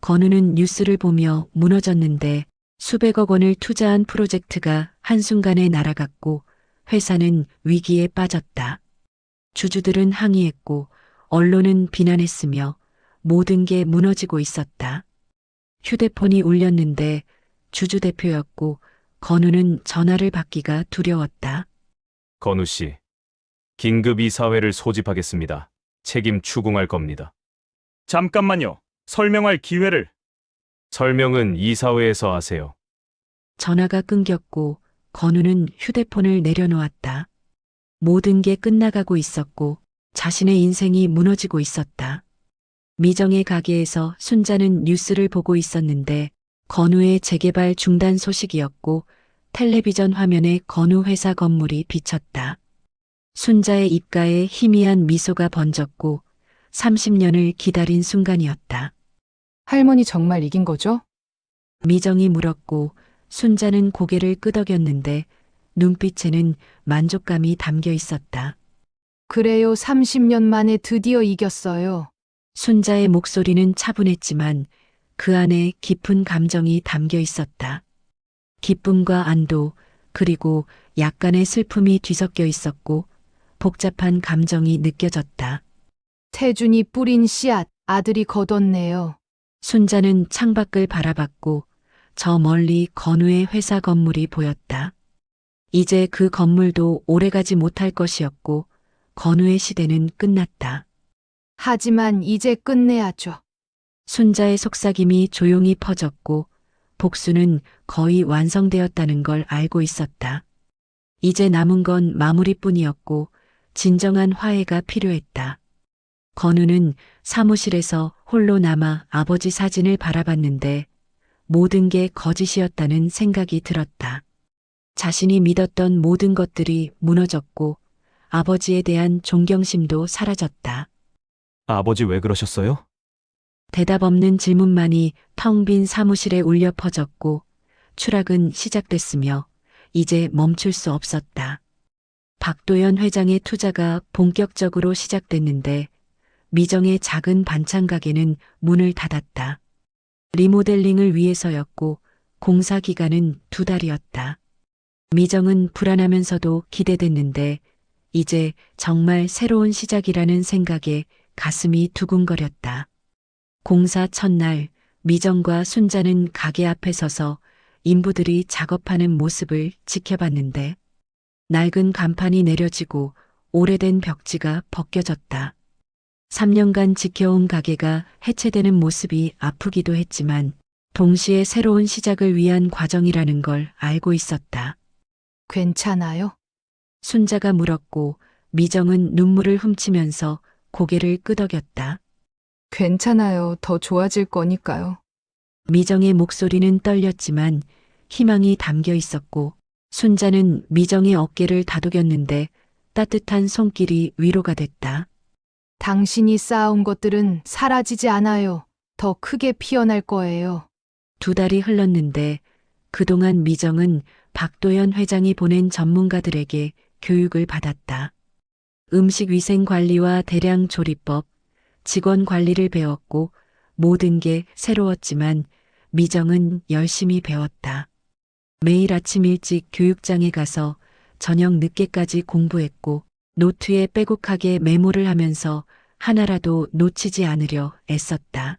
건우는 뉴스를 보며 무너졌는데 수백억 원을 투자한 프로젝트가 한순간에 날아갔고 회사는 위기에 빠졌다. 주주들은 항의했고 언론은 비난했으며 모든 게 무너지고 있었다. 휴대폰이 울렸는데 주주 대표였고 건우는 전화를 받기가 두려웠다. 건우 씨, 긴급 이사회를 소집하겠습니다. 책임 추궁할 겁니다. 잠깐만요. 설명할 기회를. 설명은 이사회에서 하세요. 전화가 끊겼고 건우는 휴대폰을 내려놓았다. 모든 게 끝나가고 있었고 자신의 인생이 무너지고 있었다. 미정의 가게에서 순자는 뉴스를 보고 있었는데 건우의 재개발 중단 소식이었고 텔레비전 화면에 건우 회사 건물이 비쳤다. 순자의 입가에 희미한 미소가 번졌고 30년을 기다린 순간이었다. 할머니 정말 이긴 거죠? 미정이 물었고 순자는 고개를 끄덕였는데 눈빛에는 만족감이 담겨 있었다. 그래요, 30년 만에 드디어 이겼어요. 순자의 목소리는 차분했지만 그 안에 깊은 감정이 담겨 있었다. 기쁨과 안도, 그리고 약간의 슬픔이 뒤섞여 있었고 복잡한 감정이 느껴졌다. 태준이 뿌린 씨앗, 아들이 거뒀네요. 순자는 창밖을 바라봤고 저 멀리 건우의 회사 건물이 보였다. 이제 그 건물도 오래가지 못할 것이었고 건우의 시대는 끝났다. 하지만 이제 끝내야죠. 순자의 속삭임이 조용히 퍼졌고 복수는 거의 완성되었다는 걸 알고 있었다. 이제 남은 건 마무리뿐이었고 진정한 화해가 필요했다. 건우는 사무실에서 홀로 남아 아버지 사진을 바라봤는데 모든 게 거짓이었다는 생각이 들었다. 자신이 믿었던 모든 것들이 무너졌고 아버지에 대한 존경심도 사라졌다. 아버지 왜 그러셨어요? 대답 없는 질문만이 텅 빈 사무실에 울려 퍼졌고 추락은 시작됐으며 이제 멈출 수 없었다. 박도연 회장의 투자가 본격적으로 시작됐는데 미정의 작은 반찬 가게는 문을 닫았다. 리모델링을 위해서였고 공사 기간은 2달이었다. 미정은 불안하면서도 기대됐는데 이제 정말 새로운 시작이라는 생각에 가슴이 두근거렸다. 공사 첫날 미정과 순자는 가게 앞에 서서 인부들이 작업하는 모습을 지켜봤는데 낡은 간판이 내려지고 오래된 벽지가 벗겨졌다. 3년간 지켜온 가게가 해체되는 모습이 아프기도 했지만 동시에 새로운 시작을 위한 과정이라는 걸 알고 있었다. 괜찮아요? 순자가 물었고 미정은 눈물을 훔치면서 고개를 끄덕였다. 괜찮아요. 더 좋아질 거니까요. 미정의 목소리는 떨렸지만 희망이 담겨 있었고 순자는 미정의 어깨를 다독였는데 따뜻한 손길이 위로가 됐다. 당신이 쌓아온 것들은 사라지지 않아요. 더 크게 피어날 거예요. 2달이 흘렀는데 그동안 미정은 박도연 회장이 보낸 전문가들에게 교육을 받았다. 음식 위생 관리와 대량 조리법, 직원 관리를 배웠고 모든 게 새로웠지만 미정은 열심히 배웠다. 매일 아침 일찍 교육장에 가서 저녁 늦게까지 공부했고 노트에 빼곡하게 메모를 하면서 하나라도 놓치지 않으려 애썼다.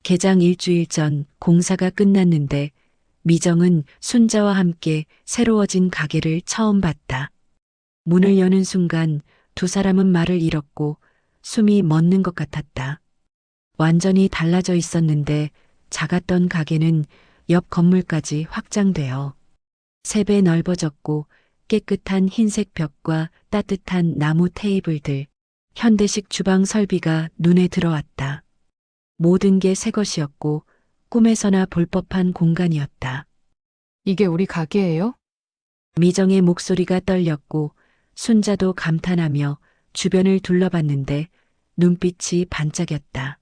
개장 일주일 전 공사가 끝났는데 미정은 순자와 함께 새로워진 가게를 처음 봤다. 문을 여는 순간 두 사람은 말을 잃었고 숨이 멎는 것 같았다. 완전히 달라져 있었는데 작았던 가게는 옆 건물까지 확장되어 3배 넓어졌고 깨끗한 흰색 벽과 따뜻한 나무 테이블들, 현대식 주방 설비가 눈에 들어왔다. 모든 게 새 것이었고 꿈에서나 볼 법한 공간이었다. 이게 우리 가게예요? 미정의 목소리가 떨렸고 순자도 감탄하며 주변을 둘러봤는데 눈빛이 반짝였다.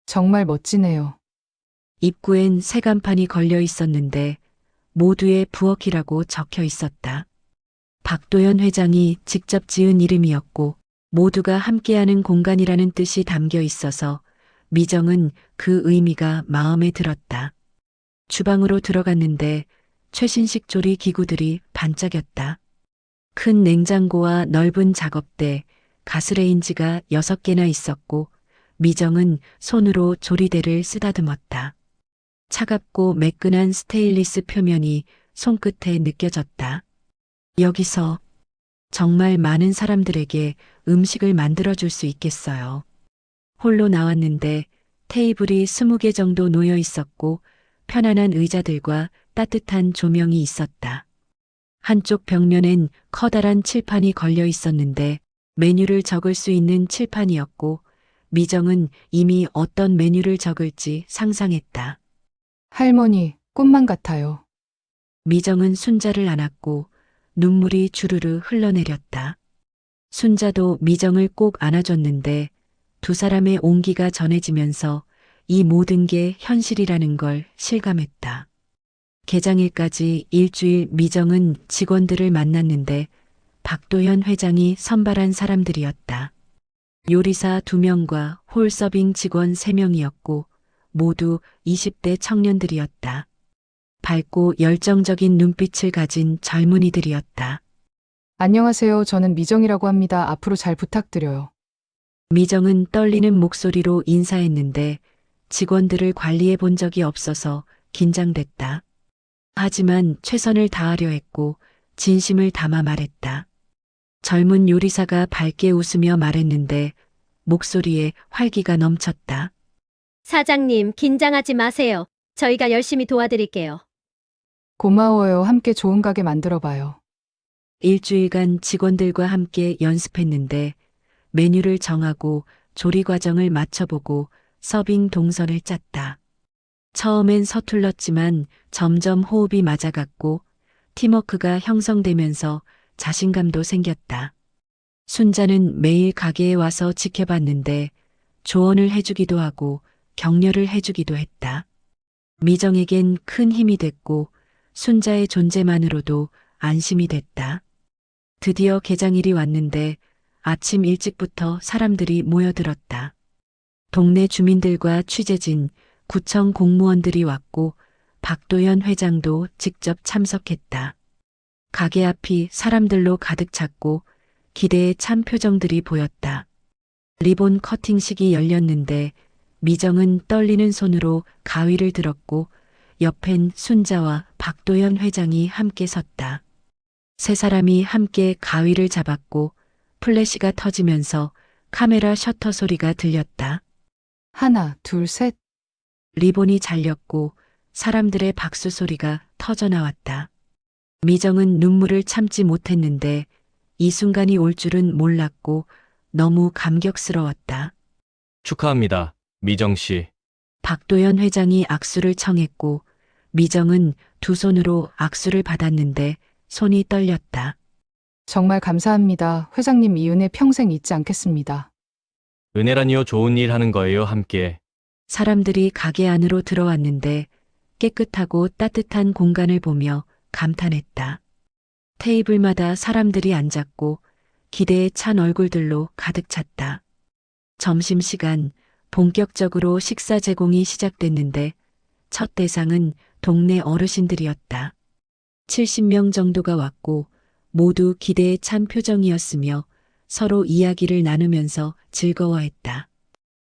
정말 멋지네요. 입구엔 새 간판이 걸려 있었는데 모두의 부엌이라고 적혀 있었다. 박도연 회장이 직접 지은 이름이었고 모두가 함께하는 공간이라는 뜻이 담겨 있어서 미정은 그 의미가 마음에 들었다. 주방으로 들어갔는데 최신식 조리 기구들이 반짝였다. 큰 냉장고와 넓은 작업대, 가스레인지가 6개나 있었고 미정은 손으로 조리대를 쓰다듬었다. 차갑고 매끈한 스테인리스 표면이 손끝에 느껴졌다. 여기서 정말 많은 사람들에게 음식을 만들어줄 수 있겠어요. 홀로 나왔는데 테이블이 20개 정도 놓여 있었고 편안한 의자들과 따뜻한 조명이 있었다. 한쪽 벽면엔 커다란 칠판이 걸려 있었는데 메뉴를 적을 수 있는 칠판이었고 미정은 이미 어떤 메뉴를 적을지 상상했다. 할머니, 꿈만 같아요. 미정은 순자를 안았고 눈물이 주르르 흘러내렸다. 순자도 미정을 꼭 안아줬는데 두 사람의 온기가 전해지면서 이 모든 게 현실이라는 걸 실감했다. 개장일까지 일주일 미정은 직원들을 만났는데 박도현 회장이 선발한 사람들이었다. 요리사 2명과 홀서빙 직원 3명이었고 모두 20대 청년들이었다. 밝고 열정적인 눈빛을 가진 젊은이들이었다. 안녕하세요. 저는 미정이라고 합니다. 앞으로 잘 부탁드려요. 미정은 떨리는 목소리로 인사했는데 직원들을 관리해 본 적이 없어서 긴장됐다. 하지만 최선을 다하려 했고 진심을 담아 말했다. 젊은 요리사가 밝게 웃으며 말했는데 목소리에 활기가 넘쳤다. 사장님, 긴장하지 마세요. 저희가 열심히 도와드릴게요. 고마워요. 함께 좋은 가게 만들어봐요. 일주일간 직원들과 함께 연습했는데 메뉴를 정하고 조리 과정을 맞춰보고 서빙 동선을 짰다. 처음엔 서툴렀지만 점점 호흡이 맞아갔고 팀워크가 형성되면서 자신감도 생겼다. 순자는 매일 가게에 와서 지켜봤는데 조언을 해주기도 하고 격려를 해주기도 했다. 미정에겐 큰 힘이 됐고 순자의 존재만으로도 안심이 됐다. 드디어 개장일이 왔는데 아침 일찍부터 사람들이 모여들었다. 동네 주민들과 취재진, 구청 공무원들이 왔고 박도현 회장도 직접 참석했다. 가게 앞이 사람들로 가득 찼고 기대에 찬 표정들이 보였다. 리본 커팅식이 열렸는데 미정은 떨리는 손으로 가위를 들었고 옆엔 순자와 박도현 회장이 함께 섰다. 세 사람이 함께 가위를 잡았고 플래시가 터지면서 카메라 셔터 소리가 들렸다. 하나, 둘, 셋. 리본이 잘렸고 사람들의 박수 소리가 터져나왔다. 미정은 눈물을 참지 못했는데 이 순간이 올 줄은 몰랐고 너무 감격스러웠다. 축하합니다. 미정 씨. 박도현 회장이 악수를 청했고 미정은 두 손으로 악수를 받았는데 손이 떨렸다. 정말 감사합니다. 회장님 이 은혜 평생 잊지 않겠습니다. 은혜라니요, 좋은 일 하는 거예요, 함께. 사람들이 가게 안으로 들어왔는데 깨끗하고 따뜻한 공간을 보며 감탄했다. 테이블마다 사람들이 앉았고 기대에 찬 얼굴들로 가득 찼다. 점심시간 본격적으로 식사 제공이 시작됐는데 첫 대상은 동네 어르신들이었다. 70명 정도가 왔고 모두 기대에 찬 표정이었으며 서로 이야기를 나누면서 즐거워했다.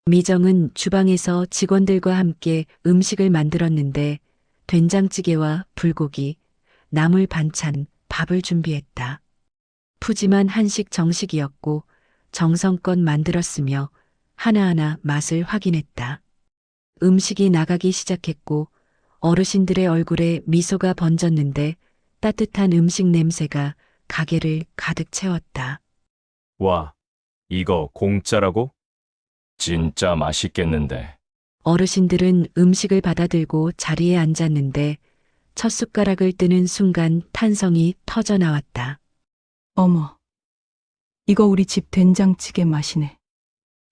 미정은 주방에서 직원들과 함께 음식을 만들었는데 된장찌개와 불고기, 나물 반찬, 밥을 준비했다. 푸짐한 한식 정식이었고 정성껏 만들었으며 하나하나 맛을 확인했다. 음식이 나가기 시작했고 어르신들의 얼굴에 미소가 번졌는데 따뜻한 음식 냄새가 가게를 가득 채웠다. 와, 이거 공짜라고? 진짜 맛있겠는데. 어르신들은 음식을 받아들고 자리에 앉았는데 첫 숟가락을 뜨는 순간 탄성이 터져 나왔다. 어머, 이거 우리 집 된장찌개 맛이네.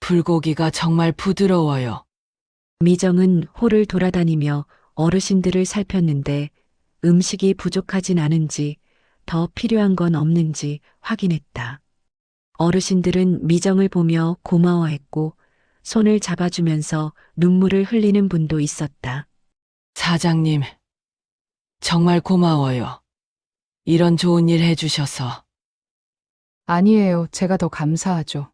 불고기가 정말 부드러워요. 미정은 홀을 돌아다니며 어르신들을 살폈는데 음식이 부족하진 않은지 더 필요한 건 없는지 확인했다. 어르신들은 미정을 보며 고마워했고 손을 잡아주면서 눈물을 흘리는 분도 있었다. 사장님, 정말 고마워요. 이런 좋은 일 해주셔서. 아니에요. 제가 더 감사하죠.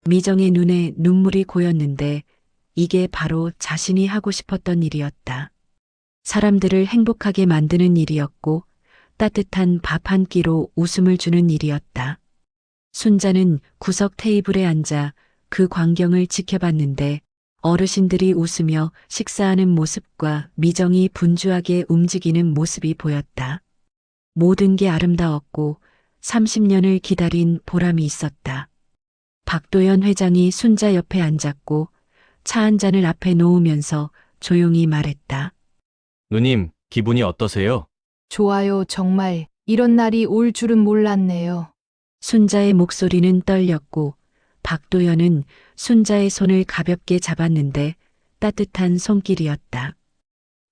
미정의 눈에 눈물이 고였는데 이게 바로 자신이 하고 싶었던 일이었다. 사람들을 행복하게 만드는 일이었고 따뜻한 밥 한 끼로 웃음을 주는 일이었다. 순자는 구석 테이블에 앉아 그 광경을 지켜봤는데 어르신들이 웃으며 식사하는 모습과 미정이 분주하게 움직이는 모습이 보였다. 모든 게 아름다웠고 30년을 기다린 보람이 있었다. 박도현 회장이 순자 옆에 앉았고 차 한 잔을 앞에 놓으면서 조용히 말했다. 누님, 기분이 어떠세요? 좋아요, 정말. 이런 날이 올 줄은 몰랐네요. 순자의 목소리는 떨렸고 박도연은 순자의 손을 가볍게 잡았는데 따뜻한 손길이었다.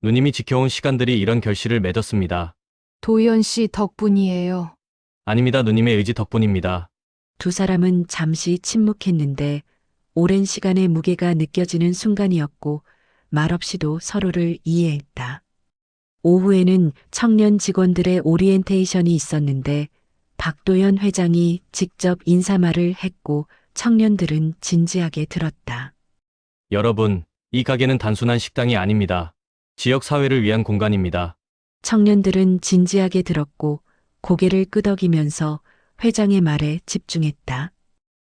누님이 지켜온 시간들이 이런 결실을 맺었습니다. 도연 씨 덕분이에요. 아닙니다. 누님의 의지 덕분입니다. 두 사람은 잠시 침묵했는데 오랜 시간의 무게가 느껴지는 순간이었고 말없이도 서로를 이해했다. 오후에는 청년 직원들의 오리엔테이션이 있었는데 박도연 회장이 직접 인사말을 했고 청년들은 진지하게 들었다. 여러분, 이 가게는 단순한 식당이 아닙니다. 지역 사회를 위한 공간입니다. 청년들은 진지하게 들었고 고개를 끄덕이면서 회장의 말에 집중했다.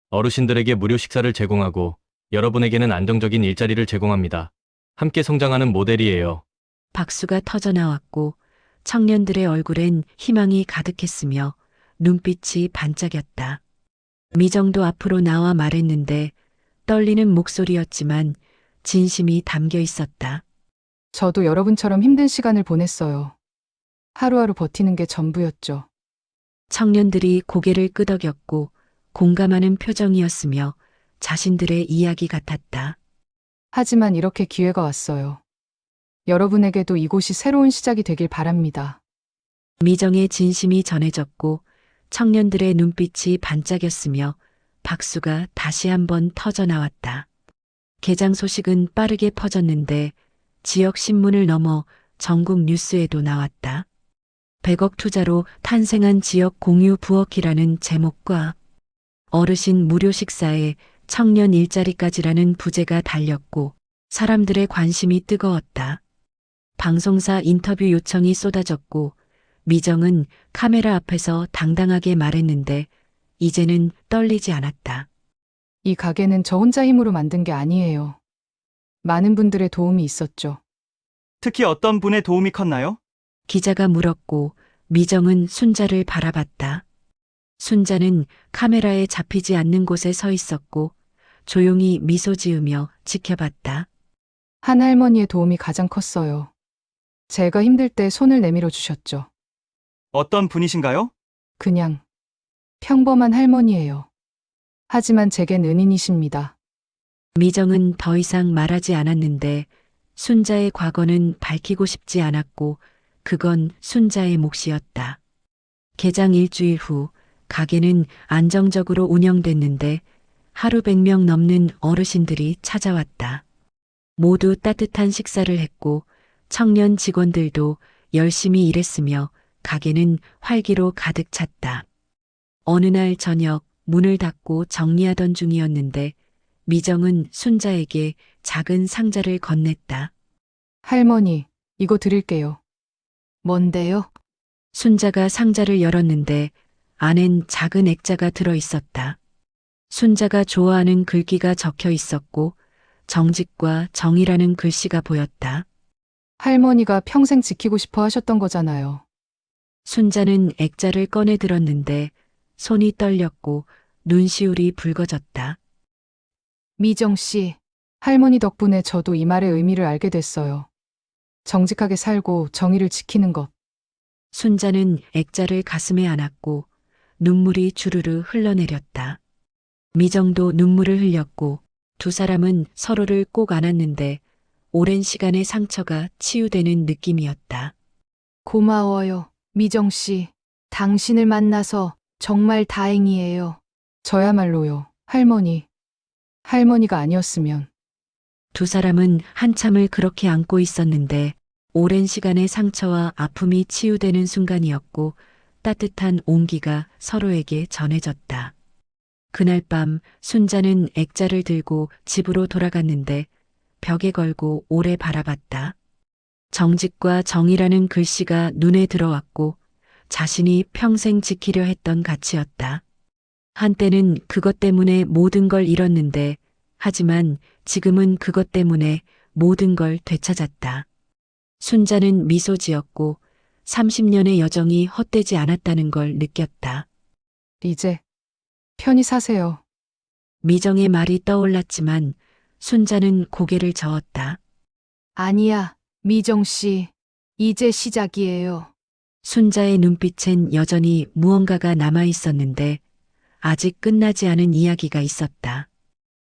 어르신들에게 무료 식사를 제공하고 여러분에게는 안정적인 일자리를 제공합니다. 함께 성장하는 모델이에요. 박수가 터져나왔고 청년들의 얼굴엔 희망이 가득했으며 눈빛이 반짝였다. 미정도 앞으로 나와 말했는데 떨리는 목소리였지만 진심이 담겨 있었다. 저도 여러분처럼 힘든 시간을 보냈어요. 하루하루 버티는 게 전부였죠. 청년들이 고개를 끄덕였고 공감하는 표정이었으며 자신들의 이야기 같았다. 하지만 이렇게 기회가 왔어요. 여러분에게도 이곳이 새로운 시작이 되길 바랍니다. 미정의 진심이 전해졌고 청년들의 눈빛이 반짝였으며 박수가 다시 한번 터져나왔다. 개장 소식은 빠르게 퍼졌는데 지역 신문을 넘어 전국 뉴스에도 나왔다. 100억 투자로 탄생한 지역 공유 부엌이라는 제목과 어르신 무료 식사에 청년 일자리까지라는 부제가 달렸고 사람들의 관심이 뜨거웠다. 방송사 인터뷰 요청이 쏟아졌고 미정은 카메라 앞에서 당당하게 말했는데 이제는 떨리지 않았다. 이 가게는 저 혼자 힘으로 만든 게 아니에요. 많은 분들의 도움이 있었죠. 특히 어떤 분의 도움이 컸나요? 기자가 물었고 미정은 순자를 바라봤다. 순자는 카메라에 잡히지 않는 곳에 서 있었고 조용히 미소 지으며 지켜봤다. 한 할머니의 도움이 가장 컸어요. 제가 힘들 때 손을 내밀어 주셨죠. 어떤 분이신가요? 그냥 평범한 할머니예요. 하지만 제겐 은인이십니다. 미정은 더 이상 말하지 않았는데 순자의 과거는 밝히고 싶지 않았고 그건 순자의 몫이었다. 개장 일주일 후 가게는 안정적으로 운영됐는데 하루 100명 넘는 어르신들이 찾아왔다. 모두 따뜻한 식사를 했고 청년 직원들도 열심히 일했으며 가게는 활기로 가득 찼다. 어느 날 저녁 문을 닫고 정리하던 중이었는데 미정은 순자에게 작은 상자를 건넸다. 할머니, 이거 드릴게요. 뭔데요? 순자가 상자를 열었는데 안엔 작은 액자가 들어 있었다. 순자가 좋아하는 글귀가 적혀 있었고 정직과 정의라는 글씨가 보였다. 할머니가 평생 지키고 싶어 하셨던 거잖아요. 순자는 액자를 꺼내 들었는데 손이 떨렸고 눈시울이 붉어졌다. 미정 씨, 할머니 덕분에 저도 이 말의 의미를 알게 됐어요. 정직하게 살고 정의를 지키는 것. 순자는 액자를 가슴에 안았고 눈물이 주르르 흘러내렸다. 미정도 눈물을 흘렸고 두 사람은 서로를 꼭 안았는데 오랜 시간의 상처가 치유되는 느낌이었다. 고마워요, 미정 씨. 당신을 만나서 정말 다행이에요. 저야말로요, 할머니. 할머니가 아니었으면. 두 사람은 한참을 그렇게 안고 있었는데 오랜 시간의 상처와 아픔이 치유되는 순간이었고 따뜻한 온기가 서로에게 전해졌다. 그날 밤 순자는 액자를 들고 집으로 돌아갔는데 벽에 걸고 오래 바라봤다. 정직과 정의라는 글씨가 눈에 들어왔고 자신이 평생 지키려 했던 가치였다. 한때는 그것 때문에 모든 걸 잃었는데 하지만 지금은 그것 때문에 모든 걸 되찾았다. 순자는 미소 지었고 30년의 여정이 헛되지 않았다는 걸 느꼈다. 이제 편히 사세요. 미정의 말이 떠올랐지만 순자는 고개를 저었다. 아니야, 미정 씨. 이제 시작이에요. 순자의 눈빛엔 여전히 무언가가 남아 있었는데 아직 끝나지 않은 이야기가 있었다.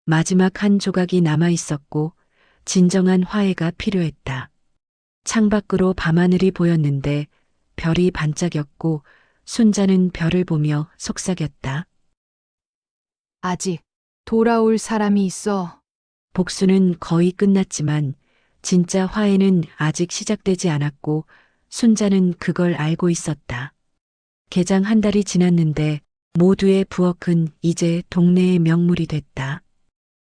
마지막 한 조각이 남아 있었고 진정한 화해가 필요했다. 창밖으로 밤하늘이 보였는데 별이 반짝였고 순자는 별을 보며 속삭였다. 아직 돌아올 사람이 있어. 복수는 거의 끝났지만 진짜 화해는 아직 시작되지 않았고 순자는 그걸 알고 있었다. 개장 한 달이 지났는데 모두의 부엌은 이제 동네의 명물이 됐다.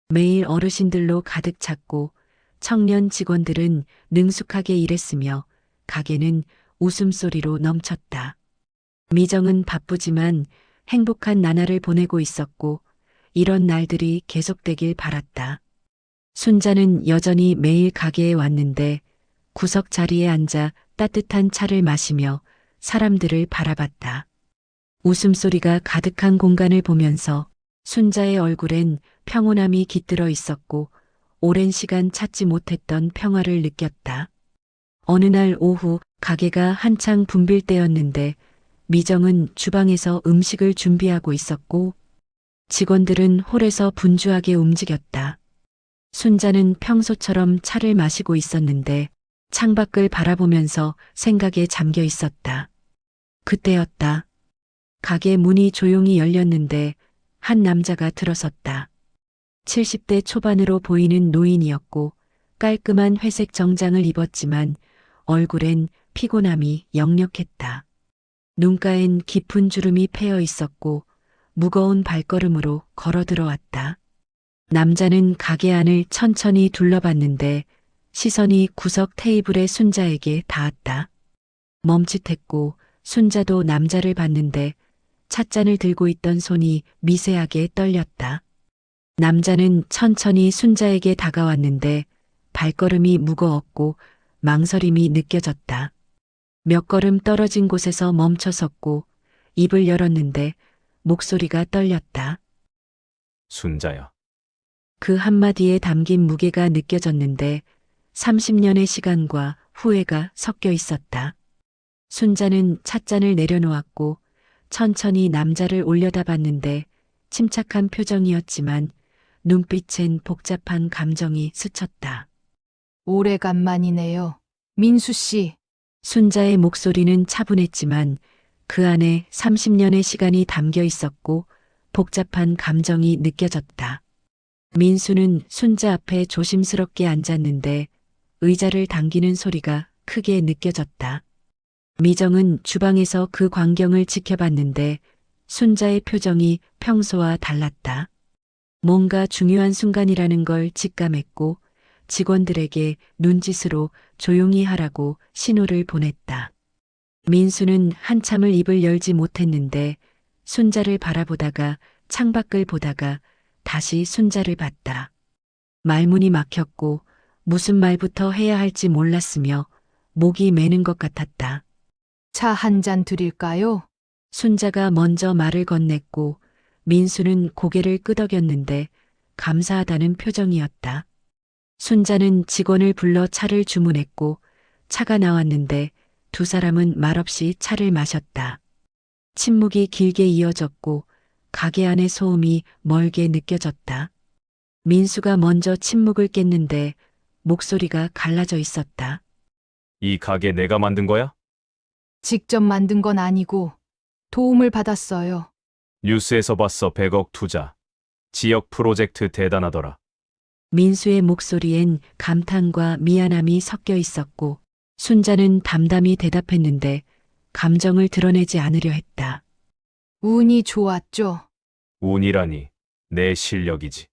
매일 어르신들로 가득 찼고 청년 직원들은 능숙하게 일했으며 가게는 웃음소리로 넘쳤다. 미정은 바쁘지만 행복한 나날을 보내고 있었고 이런 날들이 계속되길 바랐다. 순자는 여전히 매일 가게에 왔는데 구석 자리에 앉아 따뜻한 차를 마시며 사람들을 바라봤다. 웃음소리가 가득한 공간을 보면서 순자의 얼굴엔 평온함이 깃들어 있었고 오랜 시간 찾지 못했던 평화를 느꼈다. 어느 날 오후 가게가 한창 붐빌 때였는데 미정은 주방에서 음식을 준비하고 있었고 직원들은 홀에서 분주하게 움직였다. 순자는 평소처럼 차를 마시고 있었는데 창밖을 바라보면서 생각에 잠겨 있었다. 그때였다. 가게 문이 조용히 열렸는데 한 남자가 들어섰다. 70대 초반으로 보이는 노인이었고 깔끔한 회색 정장을 입었지만 얼굴엔 피곤함이 역력했다. 눈가엔 깊은 주름이 패여 있었고 무거운 발걸음으로 걸어 들어왔다. 남자는 가게 안을 천천히 둘러봤는데 시선이 구석 테이블의 순자에게 닿았다. 멈칫했고 순자도 남자를 봤는데 찻잔을 들고 있던 손이 미세하게 떨렸다. 남자는 천천히 순자에게 다가왔는데 발걸음이 무거웠고 망설임이 느껴졌다. 몇 걸음 떨어진 곳에서 멈춰섰고 입을 열었는데 목소리가 떨렸다. 순자야. 그 한마디에 담긴 무게가 느껴졌는데 30년의 시간과 후회가 섞여 있었다. 순자는 찻잔을 내려놓았고 천천히 남자를 올려다봤는데 침착한 표정이었지만 눈빛엔 복잡한 감정이 스쳤다. 오래간만이네요. 민수 씨. 순자의 목소리는 차분했지만 그 안에 30년의 시간이 담겨 있었고 복잡한 감정이 느껴졌다. 민수는 순자 앞에 조심스럽게 앉았는데 의자를 당기는 소리가 크게 느껴졌다. 미정은 주방에서 그 광경을 지켜봤는데 순자의 표정이 평소와 달랐다. 뭔가 중요한 순간이라는 걸 직감했고 직원들에게 눈짓으로 조용히 하라고 신호를 보냈다. 민수는 한참을 입을 열지 못했는데 순자를 바라보다가 창밖을 보다가 다시 순자를 봤다. 말문이 막혔고 무슨 말부터 해야 할지 몰랐으며 목이 메는 것 같았다. 차 한 잔 드릴까요? 순자가 먼저 말을 건넸고 민수는 고개를 끄덕였는데 감사하다는 표정이었다. 순자는 직원을 불러 차를 주문했고 차가 나왔는데 두 사람은 말없이 차를 마셨다. 침묵이 길게 이어졌고 가게 안의 소음이 멀게 느껴졌다. 민수가 먼저 침묵을 깼는데 목소리가 갈라져 있었다. 이 가게 내가 만든 거야? 직접 만든 건 아니고 도움을 받았어요. 뉴스에서 봤어. 100억 투자. 지역 프로젝트 대단하더라. 민수의 목소리엔 감탄과 미안함이 섞여 있었고 순자는 담담히 대답했는데 감정을 드러내지 않으려 했다. 운이 좋았죠. 운이라니. 내 실력이지.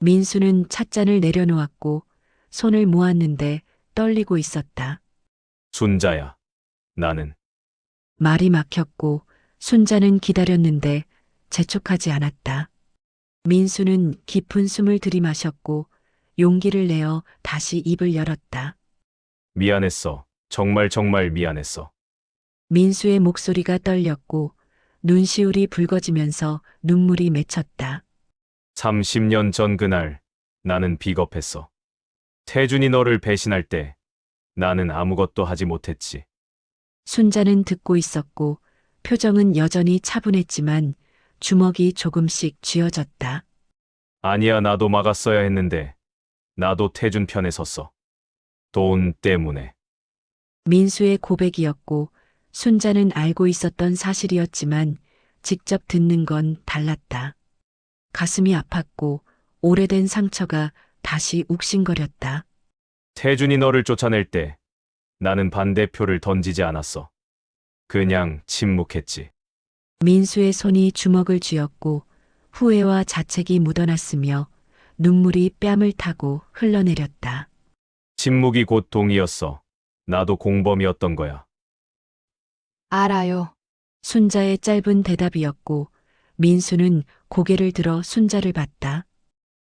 민수는 찻잔을 내려놓았고 손을 모았는데 떨리고 있었다. 순자야. 나는 말이 막혔고 순자는 기다렸는데 재촉하지 않았다. 민수는 깊은 숨을 들이마셨고 용기를 내어 다시 입을 열었다. 미안했어. 정말 미안했어. 민수의 목소리가 떨렸고 눈시울이 붉어지면서 눈물이 맺혔다. 30년 전 그날 나는 비겁했어. 태준이 너를 배신할 때 나는 아무것도 하지 못했지. 순자는 듣고 있었고 표정은 여전히 차분했지만 주먹이 조금씩 쥐어졌다. 아니야, 나도 막았어야 했는데. 나도 태준 편에 섰어. 돈 때문에. 민수의 고백이었고 순자는 알고 있었던 사실이었지만 직접 듣는 건 달랐다. 가슴이 아팠고 오래된 상처가 다시 욱신거렸다. 태준이 너를 쫓아낼 때 나는 반대표를 던지지 않았어. 그냥 침묵했지. 민수의 손이 주먹을 쥐었고 후회와 자책이 묻어났으며 눈물이 뺨을 타고 흘러내렸다. 침묵이 곧 동의였어. 나도 공범이었던 거야. 알아요. 순자의 짧은 대답이었고 민수는 고개를 들어 순자를 봤다.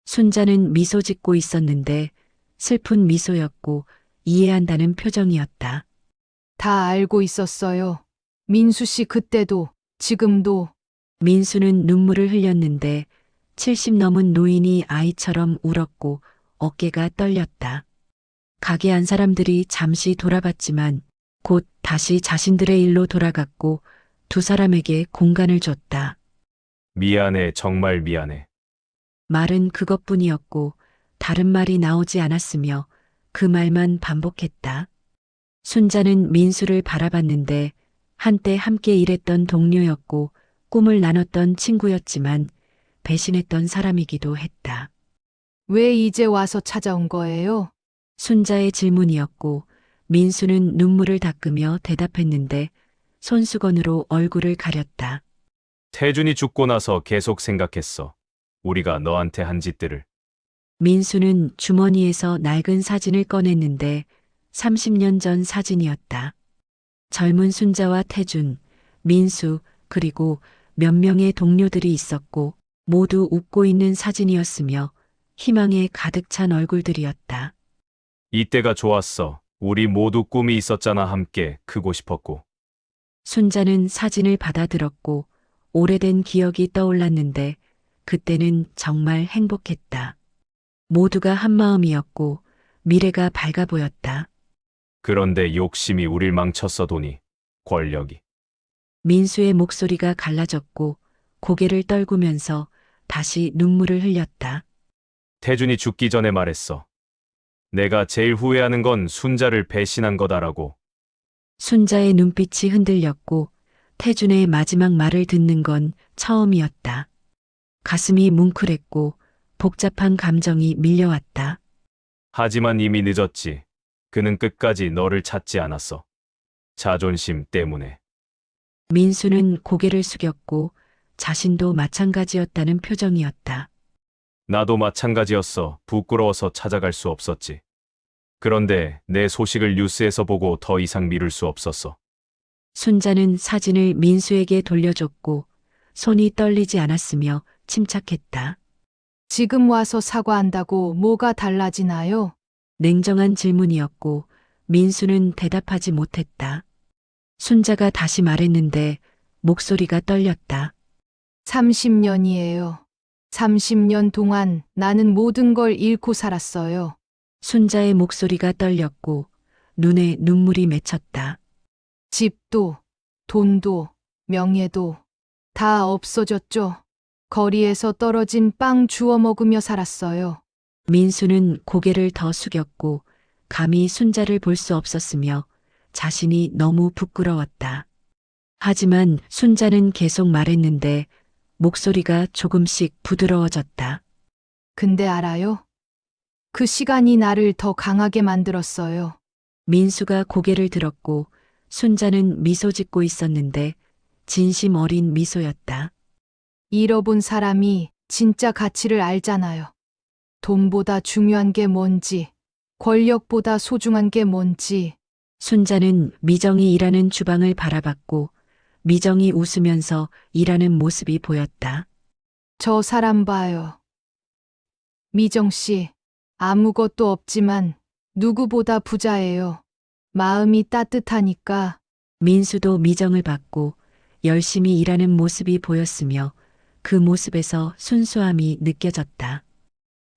순자는 미소 짓고 있었는데 슬픈 미소였고 이해한다는 표정이었다. 다 알고 있었어요. 민수 씨 그때도, 지금도. 민수는 눈물을 흘렸는데 70 넘은 노인이 아이처럼 울었고 어깨가 떨렸다. 가게 안 사람들이 잠시 돌아봤지만 곧 다시 자신들의 일로 돌아갔고 두 사람에게 공간을 줬다. 미안해, 정말 미안해. 말은 그것뿐이었고 다른 말이 나오지 않았으며 그 말만 반복했다. 순자는 민수를 바라봤는데 한때 함께 일했던 동료였고 꿈을 나눴던 친구였지만 배신했던 사람이기도 했다. 왜 이제 와서 찾아온 거예요? 순자의 질문이었고 민수는 눈물을 닦으며 대답했는데 손수건으로 얼굴을 가렸다. 태준이 죽고 나서 계속 생각했어. 우리가 너한테 한 짓들을. 민수는 주머니에서 낡은 사진을 꺼냈는데 30년 전 사진이었다. 젊은 순자와 태준, 민수, 그리고 몇 명의 동료들이 있었고 모두 웃고 있는 사진이었으며 희망에 가득 찬 얼굴들이었다. 이때가 좋았어. 우리 모두 꿈이 있었잖아. 함께 크고 싶었고. 순자는 사진을 받아들었고 오래된 기억이 떠올랐는데 그때는 정말 행복했다. 모두가 한마음이었고 미래가 밝아 보였다. 그런데 욕심이 우릴 망쳤어. 돈이, 권력이. 민수의 목소리가 갈라졌고 고개를 떨구면서 다시 눈물을 흘렸다. 태준이 죽기 전에 말했어. 내가 제일 후회하는 건 순자를 배신한 거다라고. 순자의 눈빛이 흔들렸고 태준의 마지막 말을 듣는 건 처음이었다. 가슴이 뭉클했고 복잡한 감정이 밀려왔다. 하지만 이미 늦었지. 그는 끝까지 너를 찾지 않았어. 자존심 때문에. 민수는 고개를 숙였고 자신도 마찬가지였다는 표정이었다. 나도 마찬가지였어. 부끄러워서 찾아갈 수 없었지. 그런데 내 소식을 뉴스에서 보고 더 이상 미룰 수 없었어. 순자는 사진을 민수에게 돌려줬고 손이 떨리지 않았으며 침착했다. 지금 와서 사과한다고 뭐가 달라지나요? 냉정한 질문이었고 민수는 대답하지 못했다. 순자가 다시 말했는데 목소리가 떨렸다. 30년이에요. 30년 동안 나는 모든 걸 잃고 살았어요. 순자의 목소리가 떨렸고 눈에 눈물이 맺혔다. 집도, 돈도, 명예도 다 없어졌죠. 거리에서 떨어진 빵 주워 먹으며 살았어요. 민수는 고개를 더 숙였고 감히 순자를 볼 수 없었으며 자신이 너무 부끄러웠다. 하지만 순자는 계속 말했는데 목소리가 조금씩 부드러워졌다. 근데 알아요? 그 시간이 나를 더 강하게 만들었어요. 민수가 고개를 들었고 순자는 미소 짓고 있었는데 진심 어린 미소였다. 잃어본 사람이 진짜 가치를 알잖아요. 돈보다 중요한 게 뭔지, 권력보다 소중한 게 뭔지. 순자는 미정이 일하는 주방을 바라봤고 미정이 웃으면서 일하는 모습이 보였다. 저 사람 봐요. 미정 씨, 아무것도 없지만 누구보다 부자예요. 마음이 따뜻하니까. 민수도 미정을 봤고 열심히 일하는 모습이 보였으며 그 모습에서 순수함이 느껴졌다.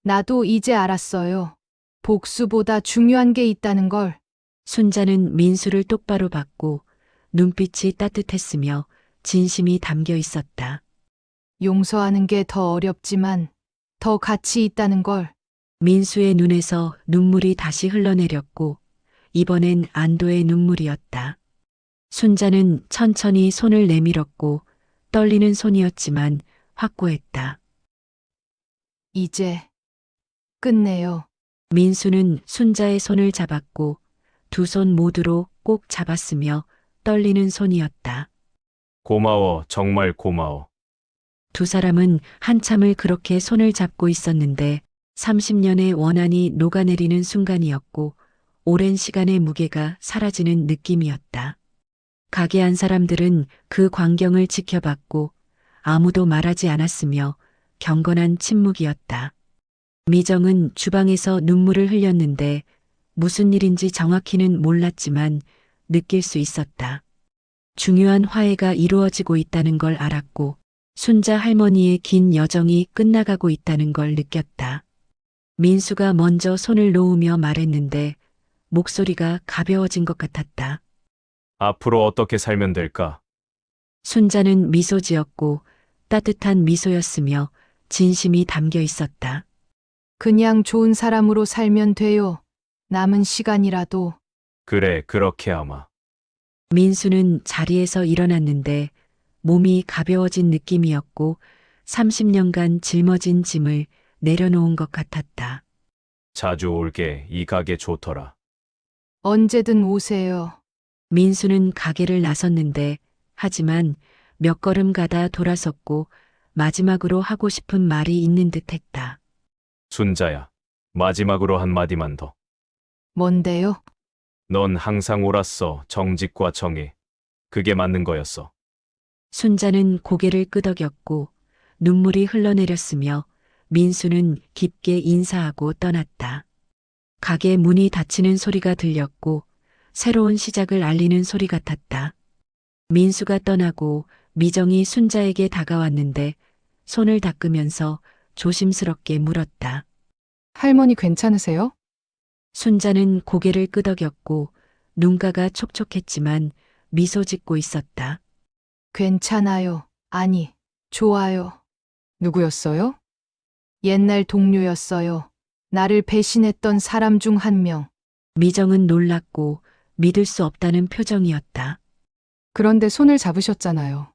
나도 이제 알았어요. 복수보다 중요한 게 있다는 걸. 순자는 민수를 똑바로 봤고 눈빛이 따뜻했으며 진심이 담겨 있었다. 용서하는 게 더 어렵지만 더 가치 있다는 걸. 민수의 눈에서 눈물이 다시 흘러내렸고 이번엔 안도의 눈물이었다. 순자는 천천히 손을 내밀었고 떨리는 손이었지만 확고했다. 이제 끝내요. 민수는 순자의 손을 잡았고 두 손 모두로 꼭 잡았으며 떨리는 손이었다. 고마워, 정말 고마워. 두 사람은 한참을 그렇게 손을 잡고 있었는데 30년의 원한이 녹아내리는 순간이었고 오랜 시간의 무게가 사라지는 느낌이었다. 가게 안 사람들은 그 광경을 지켜봤고 아무도 말하지 않았으며 경건한 침묵이었다. 미정은 주방에서 눈물을 흘렸는데 무슨 일인지 정확히는 몰랐지만 느낄 수 있었다. 중요한 화해가 이루어지고 있다는 걸 알았고 순자 할머니의 긴 여정이 끝나가고 있다는 걸 느꼈다. 민수가 먼저 손을 놓으며 말했는데 목소리가 가벼워진 것 같았다. 앞으로 어떻게 살면 될까? 순자는 미소 지었고 따뜻한 미소였으며 진심이 담겨 있었다. 그냥 좋은 사람으로 살면 돼요. 남은 시간이라도. 그래, 그렇게 아마. 민수는 자리에서 일어났는데 몸이 가벼워진 느낌이었고 30년간 짊어진 짐을 내려놓은 것 같았다. 자주 올게, 이 가게 좋더라. 언제든 오세요. 민수는 가게를 나섰는데 하지만 몇 걸음 가다 돌아섰고 마지막으로 하고 싶은 말이 있는 듯 했다. 순자야, 마지막으로 한마디만 더. 뭔데요? 넌 항상 옳았어, 정직과 정의. 그게 맞는 거였어. 순자는 고개를 끄덕였고 눈물이 흘러내렸으며 민수는 깊게 인사하고 떠났다. 가게 문이 닫히는 소리가 들렸고 새로운 시작을 알리는 소리 같았다. 민수가 떠나고 미정이 순자에게 다가왔는데 손을 닦으면서 조심스럽게 물었다. 할머니 괜찮으세요? 순자는 고개를 끄덕였고 눈가가 촉촉했지만 미소 짓고 있었다. 괜찮아요. 아니, 좋아요. 누구였어요? 옛날 동료였어요. 나를 배신했던 사람 중 한 명. 미정은 놀랐고 믿을 수 없다는 표정이었다. 그런데 손을 잡으셨잖아요.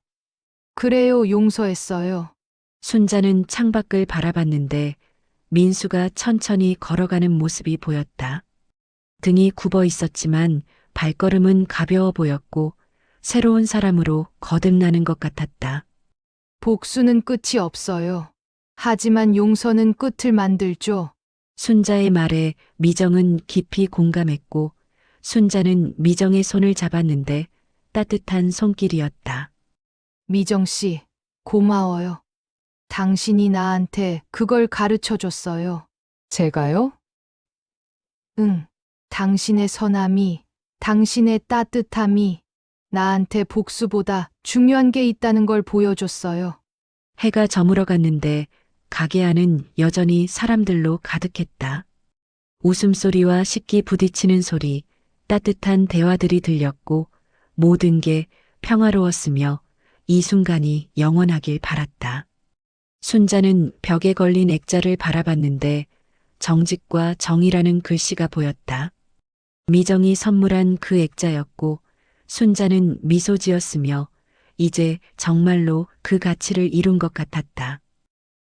그래요, 용서했어요. 순자는 창밖을 바라봤는데 민수가 천천히 걸어가는 모습이 보였다. 등이 굽어 있었지만 발걸음은 가벼워 보였고 새로운 사람으로 거듭나는 것 같았다. 복수는 끝이 없어요. 하지만 용서는 끝을 만들죠. 순자의 말에 미정은 깊이 공감했고 순자는 미정의 손을 잡았는데 따뜻한 손길이었다. 미정 씨, 고마워요. 당신이 나한테 그걸 가르쳐 줬어요. 제가요? 응. 당신의 선함이, 당신의 따뜻함이 나한테 복수보다 중요한 게 있다는 걸 보여줬어요. 해가 저물어 갔는데 가게 안은 여전히 사람들로 가득했다. 웃음소리와 식기 부딪히는 소리, 따뜻한 대화들이 들렸고 모든 게 평화로웠으며 이 순간이 영원하길 바랐다. 순자는 벽에 걸린 액자를 바라봤는데 정직과 정의라는 글씨가 보였다. 미정이 선물한 그 액자였고 순자는 미소 지었으며 이제 정말로 그 가치를 이룬 것 같았다.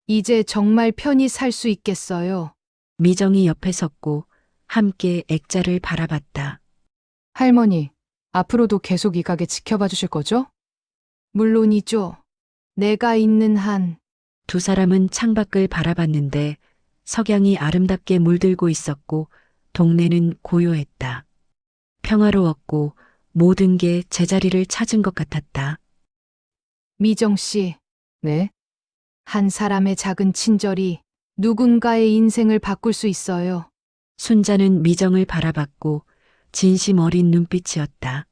이제 정말 편히 살 수 있겠어요. 미정이 옆에 섰고 함께 액자를 바라봤다. 할머니, 앞으로도 계속 이 가게 지켜봐 주실 거죠? 물론이죠. 내가 있는 한. 두 사람은 창밖을 바라봤는데 석양이 아름답게 물들고 있었고 동네는 고요했다. 평화로웠고 모든 게 제자리를 찾은 것 같았다. 미정 씨. 네? 한 사람의 작은 친절이 누군가의 인생을 바꿀 수 있어요. 순자는 미정을 바라봤고 진심 어린 눈빛이었다.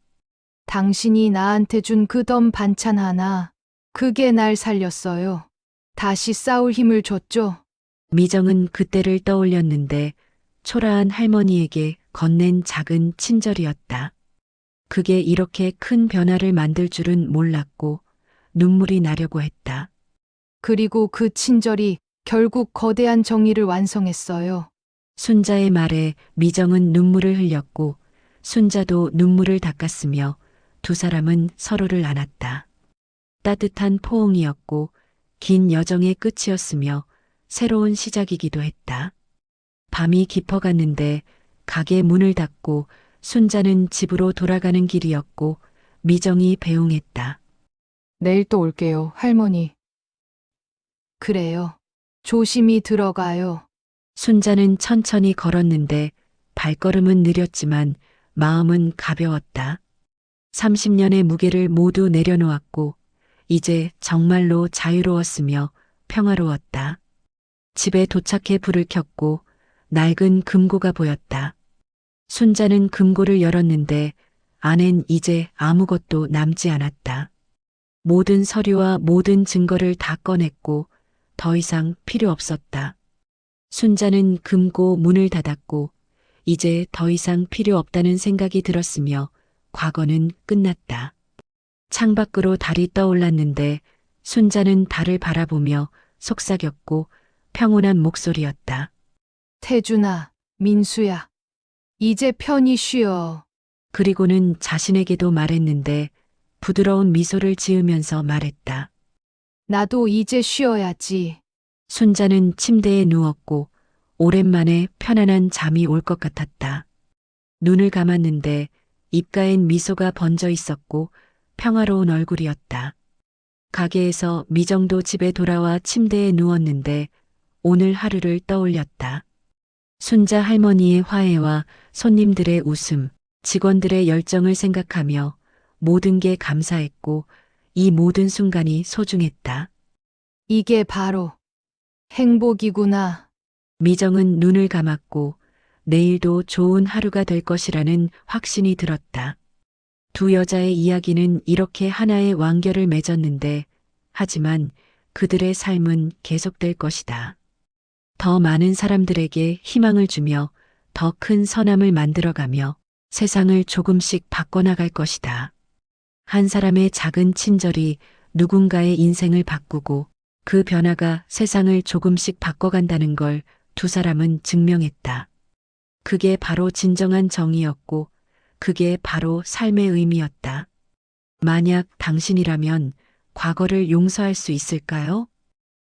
당신이 나한테 준 그 덤 반찬 하나, 그게 날 살렸어요. 다시 싸울 힘을 줬죠. 미정은 그때를 떠올렸는데 초라한 할머니에게 건넨 작은 친절이었다. 그게 이렇게 큰 변화를 만들 줄은 몰랐고 눈물이 나려고 했다. 그리고 그 친절이 결국 거대한 정의를 완성했어요. 순자의 말에 미정은 눈물을 흘렸고 순자도 눈물을 닦았으며 두 사람은 서로를 안았다. 따뜻한 포옹이었고 긴 여정의 끝이었으며 새로운 시작이기도 했다. 밤이 깊어갔는데 가게 문을 닫고 순자는 집으로 돌아가는 길이었고 미정이 배웅했다. 내일 또 올게요, 할머니. 그래요. 조심히 들어가요. 순자는 천천히 걸었는데 발걸음은 느렸지만 마음은 가벼웠다. 30년의 무게를 모두 내려놓았고 이제 정말로 자유로웠으며 평화로웠다. 집에 도착해 불을 켰고 낡은 금고가 보였다. 순자는 금고를 열었는데 안엔 이제 아무것도 남지 않았다. 모든 서류와 모든 증거를 다 꺼냈고 더 이상 필요 없었다. 순자는 금고 문을 닫았고 이제 더 이상 필요 없다는 생각이 들었으며 과거는 끝났다. 창밖으로 달이 떠올랐는데 순자는 달을 바라보며 속삭였고 평온한 목소리였다. 태준아, 민수야. 이제 편히 쉬어. 그리고는 자신에게도 말했는데 부드러운 미소를 지으면서 말했다. 나도 이제 쉬어야지. 순자는 침대에 누웠고 오랜만에 편안한 잠이 올 것 같았다. 눈을 감았는데 입가엔 미소가 번져 있었고 평화로운 얼굴이었다. 가게에서 미정도 집에 돌아와 침대에 누웠는데 오늘 하루를 떠올렸다. 순자 할머니의 화해와 손님들의 웃음, 직원들의 열정을 생각하며 모든 게 감사했고 이 모든 순간이 소중했다. 이게 바로 행복이구나. 미정은 눈을 감았고 내일도 좋은 하루가 될 것이라는 확신이 들었다. 두 여자의 이야기는 이렇게 하나의 완결을 맺었는데 하지만 그들의 삶은 계속될 것이다. 더 많은 사람들에게 희망을 주며 더 큰 선함을 만들어가며 세상을 조금씩 바꿔나갈 것이다. 한 사람의 작은 친절이 누군가의 인생을 바꾸고 그 변화가 세상을 조금씩 바꿔간다는 걸 두 사람은 증명했다. 그게 바로 진정한 정의였고 그게 바로 삶의 의미였다. 만약 당신이라면 과거를 용서할 수 있을까요?